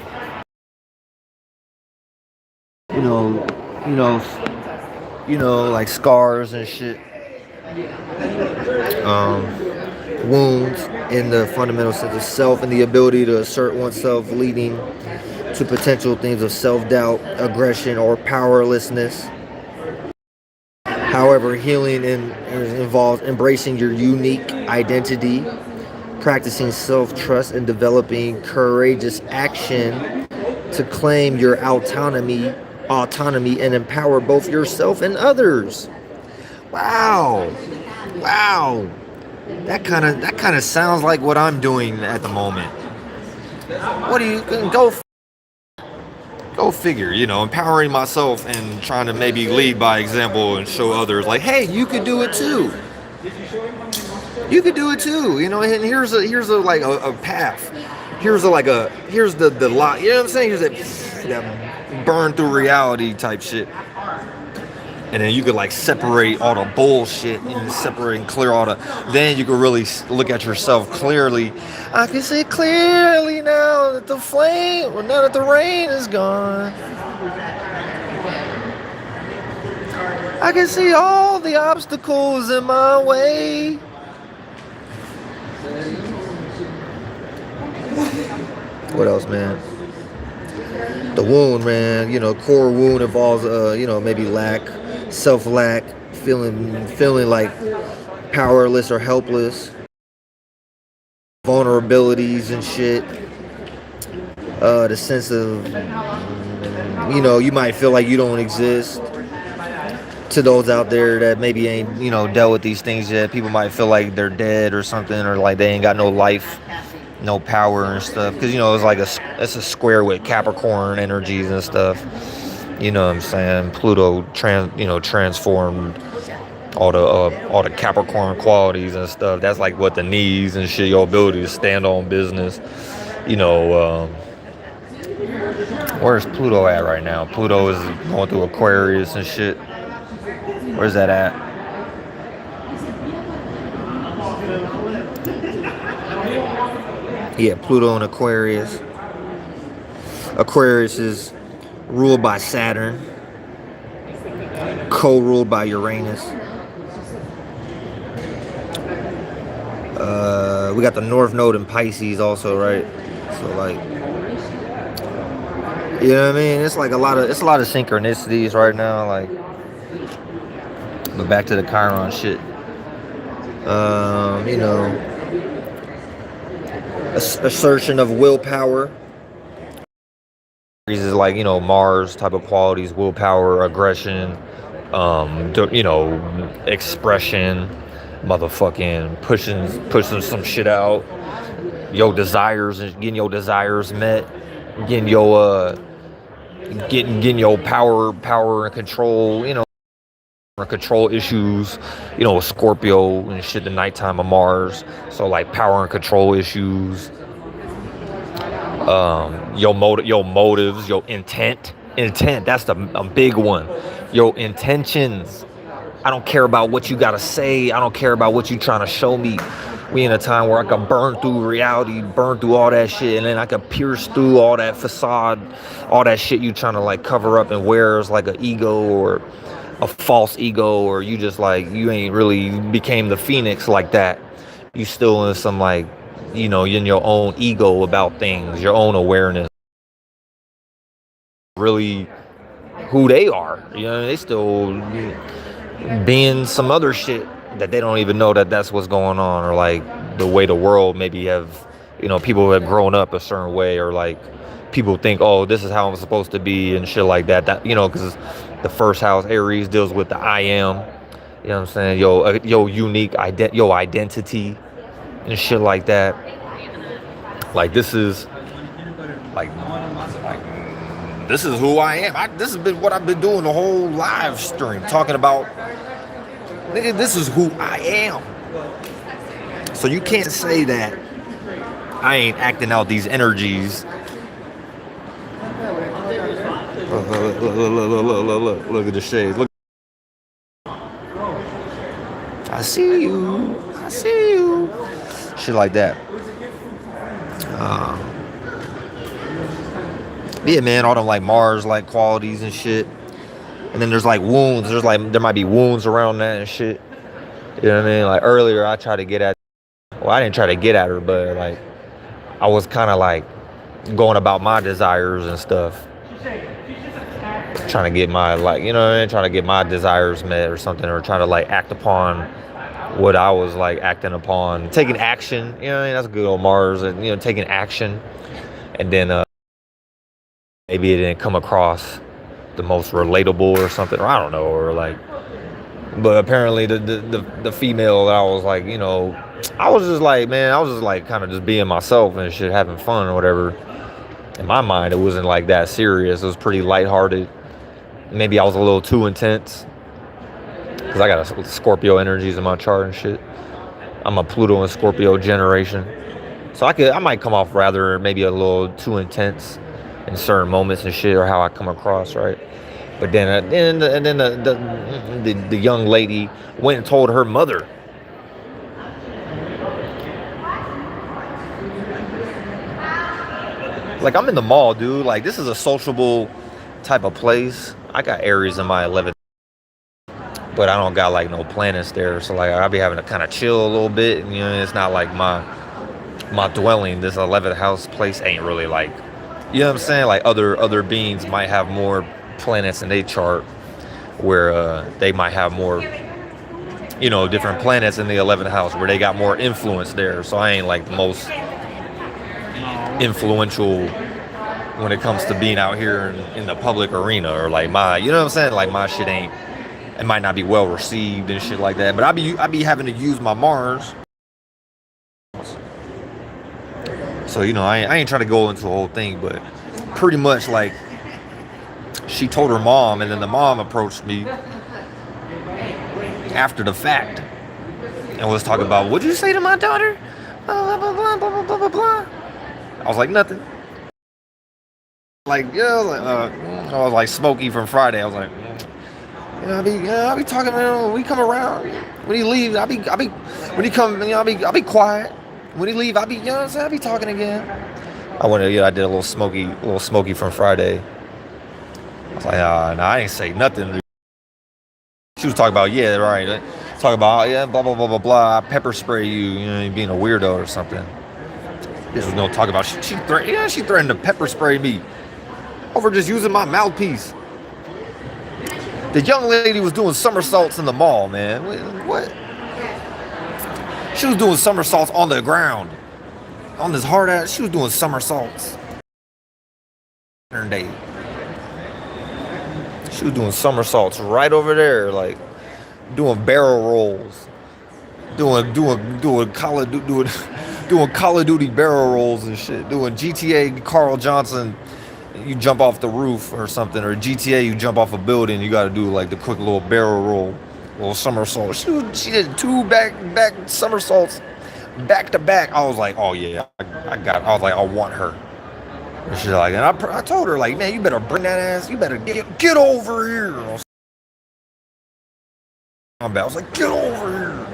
S2: Like scars and shit. Wounds in the fundamental sense of self and the ability to assert oneself, leading to potential things of self-doubt, aggression, or powerlessness. However, healing involves embracing your unique identity, practicing self-trust, and developing courageous action to claim your autonomy and empower both yourself and others. Wow. That kind of sounds like what I'm doing at the moment. What do you go for? Go figure, you know, empowering myself and trying to maybe lead by example and show others like, hey, you could do it too. You could do it too, you know. And here's a like a path. Here's the lot. You know what I'm saying? Here's that burn through reality type shit. And then you could like separate all the bullshit and separate and clear all the. Then you could really look at yourself clearly. I can see clearly now that the flame, now that the rain is gone. I can see all the obstacles in my way. What else, man? The wound, man. You know, core wound involves, you know, maybe lack. Self-lack, feeling like powerless or helpless, vulnerabilities and shit. The sense of, you know, you might feel like you don't exist. To those out there that maybe ain't, you know, dealt with these things yet, people might feel like they're dead or something, or like they ain't got no life, no power and stuff. Because, you know, it's like it's a square with Capricorn energies and stuff. You know what I'm saying? Pluto transformed all the Capricorn qualities and stuff. That's like what the knees and shit, your ability to stand on business. You know, where's Pluto at right now? Pluto is going through Aquarius and shit. Where's that at? Yeah, Pluto and Aquarius. Aquarius is ruled by Saturn, co-ruled by Uranus. We got the North Node in Pisces also, right? So like, you know what I mean? It's like a lot of synchronicities right now. Like, but back to the Chiron shit. You know, assertion of willpower. Is like, you know, Mars type of qualities, willpower, aggression, you know, expression, motherfucking pushing some shit out, your desires, getting your desires met, getting your getting your power and control, you know, control issues, you know, Scorpio and shit, the nighttime of Mars. So like power and control issues. Your motives, your intent, that's a big one. Your intentions. I don't care about what you gotta say. I don't care about what you trying to show me. We in a time where I can burn through reality, burn through all that shit, and then I can pierce through all that facade, all that shit you trying to like cover up and wear as like an ego or a false ego, or you just like, you ain't really became the phoenix like that. You still in some like, you know, in your own ego about things, your own awareness, really who they are. You know, they still being some other shit that they don't even know that that's what's going on, or like the way the world maybe have, you know, people have grown up a certain way, or like people think, oh, this is how I'm supposed to be and shit like that. That, you know, because the first house, Aries, deals with the I am. You know what I'm saying? Your unique identity and shit like that. Like this is this is who I am. This has been what I've been doing the whole live stream, talking about, nigga, this is who I am. So you can't say that I ain't acting out these energies. Look at the shades. Look. I see you. Shit like that. Yeah, man, all them like Mars like qualities and shit. And then there's like wounds. There might be wounds around that and shit. You know what I mean? Like earlier I tried to get at, well, I didn't try to get at her, but like I was kind of like going about my desires and stuff. Trying to get my, like, you know what I mean? Trying to get my desires met or something, or trying to like act upon what I was like acting upon, taking action. You know what I mean? That's good old Mars, and, you know, taking action. And then maybe it didn't come across the most relatable or something, or I don't know, or like, but apparently the female that I was like, you know, I was just like, man, I was just like kind of just being myself and shit, having fun or whatever. in my mind, it wasn't like that serious. It was pretty lighthearted. Maybe I was a little too intense because I got a Scorpio energies in my chart and shit. I'm a Pluto and Scorpio generation, so I might come off rather maybe a little too intense in certain moments and shit, or how I come across, right? But then the young lady went and told her mother. Like, I'm in the mall, dude. Like, this is a sociable type of place. I got Aries in my 11th, but I don't got like no planets there. So like, I'll be having to kind of chill a little bit. You know, it's not like my dwelling. This 11th house place ain't really like, you know what I'm saying? Like other beings might have more planets in their chart, where they might have more, you know, different planets in the 11th house where they got more influence there. So I ain't like the most influential when it comes to being out here in the public arena, or like my, you know what I'm saying? Like my shit ain't, it might not be well received and shit like that. But I be having to use my Mars. So, you know, I ain't trying to go into the whole thing, but pretty much like she told her mom, and then the mom approached me after the fact and was talking about, what'd you say to my daughter? Blah, blah, blah, blah, blah, blah, blah, blah. I was like, nothing. Like, yeah, I was like Smokey from Friday. I was like, you know, I be talking, when he come around, when he leave, when he come, you know, I be quiet. When he leave, you know what I'm saying? I be talking again. I did a little Smokey from Friday. I was like, nah, I ain't say nothing. She was talking about, yeah, right. Talking about, yeah, blah, blah, blah, blah, blah. I pepper spray you, you know, being a weirdo or something. This was no talk about, she threatened to pepper spray me over just using my mouthpiece. The young lady was doing somersaults in the mall, man. What? She was doing somersaults on the ground. On this hard ass, she was doing somersaults. She was doing somersaults right over there, like doing barrel rolls, doing Call of Duty barrel rolls and shit, doing GTA Carl Johnson. You jump off the roof or something, or GTA you jump off a building. You got to do like the quick little barrel roll, little somersault. She did 2 back somersaults back to back. I was like, oh yeah, I was like, I want her. And she's like, and I told her like, man, you better bring that ass. You better get over here. I was like, get over here.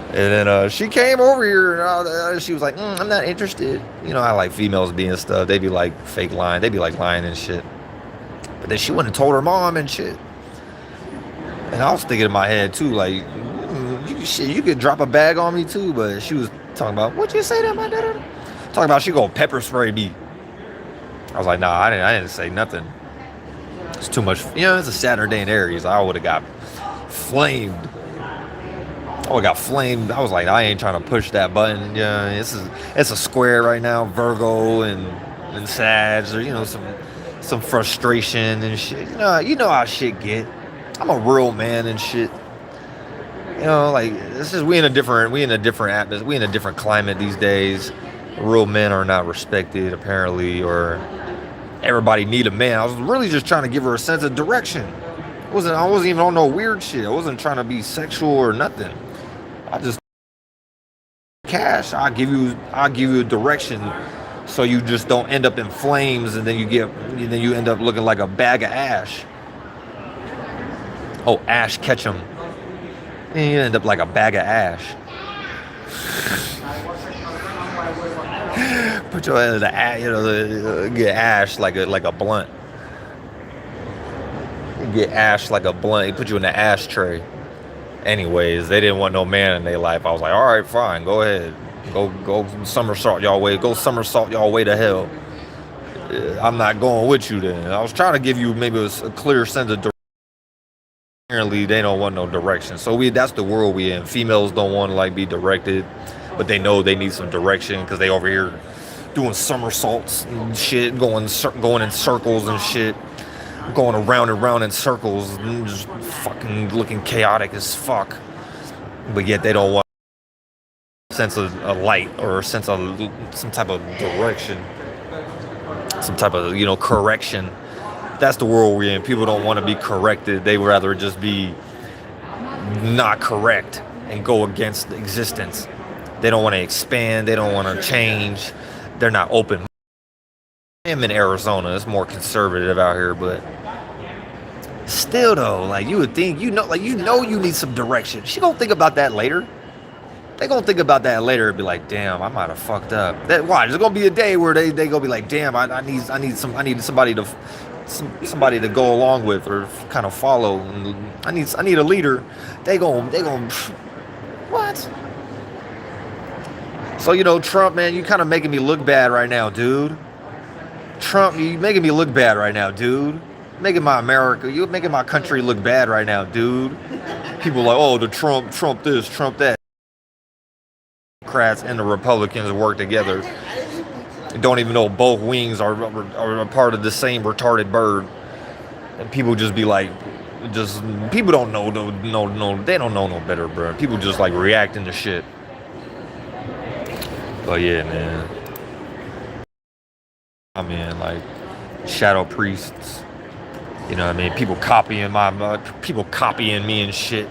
S2: And then she came over here, and she was like, I'm not interested. You know, I like females being stuff. They be like fake lying. They be like lying and shit. But then she went and told her mom and shit. And I was thinking in my head too, like, you could drop a bag on me too. But she was talking about, what'd you say to my daughter? Talking about she gonna pepper spray me. I was like, nah, I didn't say nothing. It's too much. You know, it's a Saturday in Aries. I would have got flamed. I was like, I ain't trying to push that button. Yeah, it's a square right now. Virgo and Sag, or, you know, some frustration and shit. You know how shit get. I'm a real man and shit. You know, like, we in a different atmosphere. We in a different climate these days. Real men are not respected, apparently, or everybody need a man. I was really just trying to give her a sense of direction. I wasn't even on no weird shit. I wasn't trying to be sexual or nothing. I just cash. I'll give you a direction, so you just don't end up in flames, and then you end up looking like a bag of ash. Oh, Ash Ketchum. And you end up like a bag of ash. Put your head in the ash, you know, get ash like a blunt. You get ash like a blunt. He put you in the ashtray. Anyways, they didn't want no man in their life. I was like, all right, fine, go ahead. Go somersault y'all way. Go somersault y'all way to hell. I'm not going with you then. I was trying to give you maybe a clear sense of direction. Apparently, they don't want no direction. So that's the world we in. Females don't want to like be directed, but they know they need some direction because they over here doing somersaults and shit, going in circles and shit. Going around and round in circles and just fucking looking chaotic as fuck. But yet they don't want a sense of a light or a sense of some type of direction. some type of, you know, correction. That's the world we're in. People don't want to be corrected. They would rather just be not correct and go against existence. They don't want to expand. They don't want to change. They're not open. I am in Arizona. It's more conservative out here, but still though, like you would think, you know, like you need some direction. She gonna think about that later. They gonna think about that later and be like, damn, I might have fucked up. That why? There's gonna be a day where they gonna be like, damn, I need somebody to go along with or kind of follow. I need a leader. They gonna what? So, you know, Trump, man, you kind of making me look bad right now, dude. Trump, you making me look bad right now, dude. Making my America, you're making my country look bad right now, dude. People like, oh, the Trump this, Trump that. Democrats and the Republicans work together. Don't even know both wings are a part of the same retarded bird. And people just be like, people don't know, no, they don't know no better, bro. People just like reacting to shit. But yeah, man. I mean, like shadow priests. You know what I mean? People copying me and shit.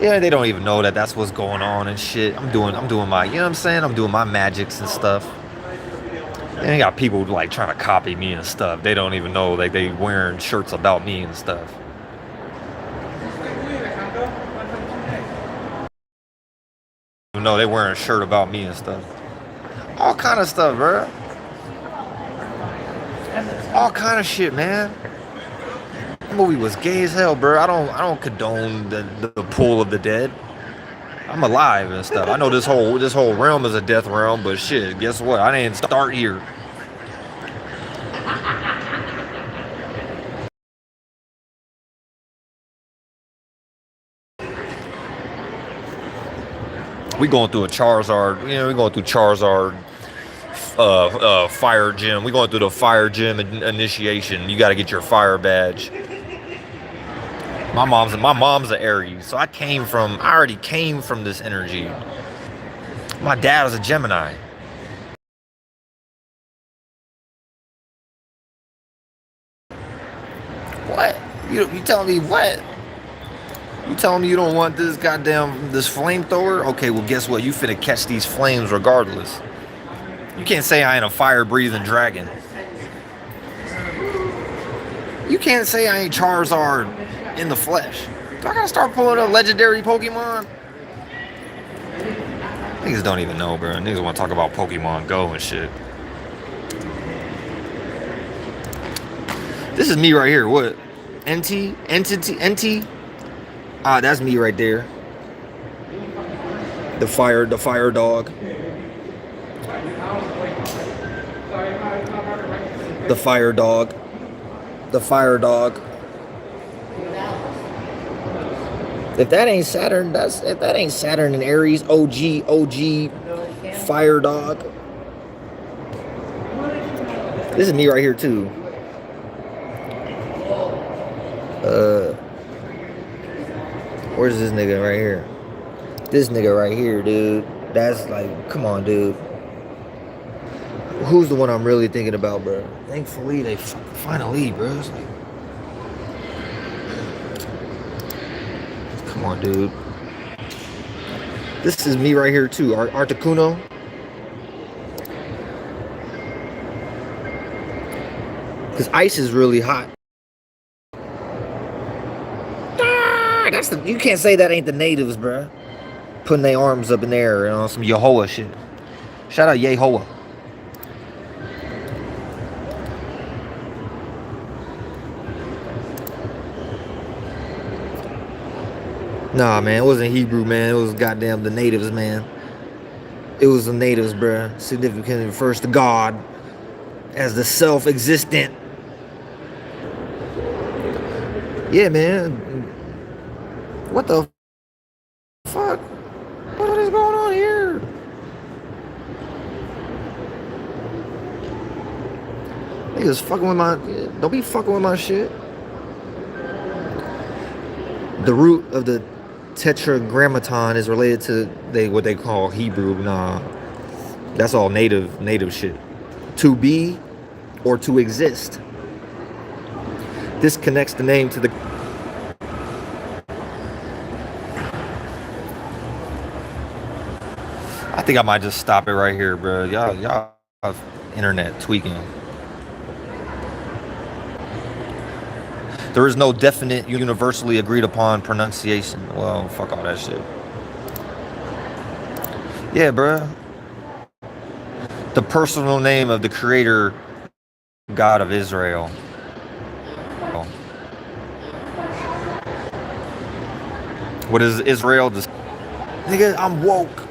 S2: Yeah, they don't even know that that's what's going on and shit. I'm doing my, you know what I'm saying? I'm doing my magics and stuff. And you got people like trying to copy me and stuff. They don't even know, like they wearing shirts about me and stuff. No, they wearing a shirt about me and stuff. All kind of stuff, bro. All kind of shit, man. That movie was gay as hell, bro. I don't condone the pull of the dead. I'm alive and stuff. I know this whole realm is a death realm, but shit, guess what? I didn't start here. We going through a Charizard, you know, we going through Charizard fire gym. We going through the fire gym initiation. You got to get your fire badge. My mom's an Aries, so I already came from this energy. My dad was a Gemini. What? You telling me what? You telling me you don't want this flamethrower? Okay, well guess what? You finna catch these flames regardless. You can't say I ain't a fire-breathing dragon. You can't say I ain't Charizard in the flesh. Do I gotta start pulling up legendary Pokemon? Niggas don't even know, bro. Niggas want to talk about Pokemon Go and shit. This is me right here. What? NT? Ah, that's me right there. The fire dog. The fire dog. The fire dog. If that ain't Saturn and Aries, OG fire dog. This is me right here too. Where's this nigga right here? This nigga right here, dude. That's like, come on, dude. Who's the one I'm really thinking about, bro? Thankfully, they finally, bro. It's like, come on, dude. This is me right here too. Articuno. Because ice is really hot. You can't say that ain't the natives, bro. Putting their arms up in the air and on some Yehoah shit. Shout out Yehoah. Nah, man, it wasn't Hebrew, man. It was goddamn the natives, man. It was the natives, bruh. Significant refers to God as the self-existent. Yeah, man. What the fuck? What is going on here? Niggas fucking with my... Don't be fucking with my shit. The root of the tetragrammaton is related to what they call Hebrew. Nah, that's all native shit. To be or to exist. This connects the name to the... I think I might just stop it right here, bro. Y'all internet tweaking. There is no definite, universally agreed upon pronunciation. Well, fuck all that shit. Yeah, bro. The personal name of the creator, God of Israel. What is Israel? Just, nigga, I'm woke.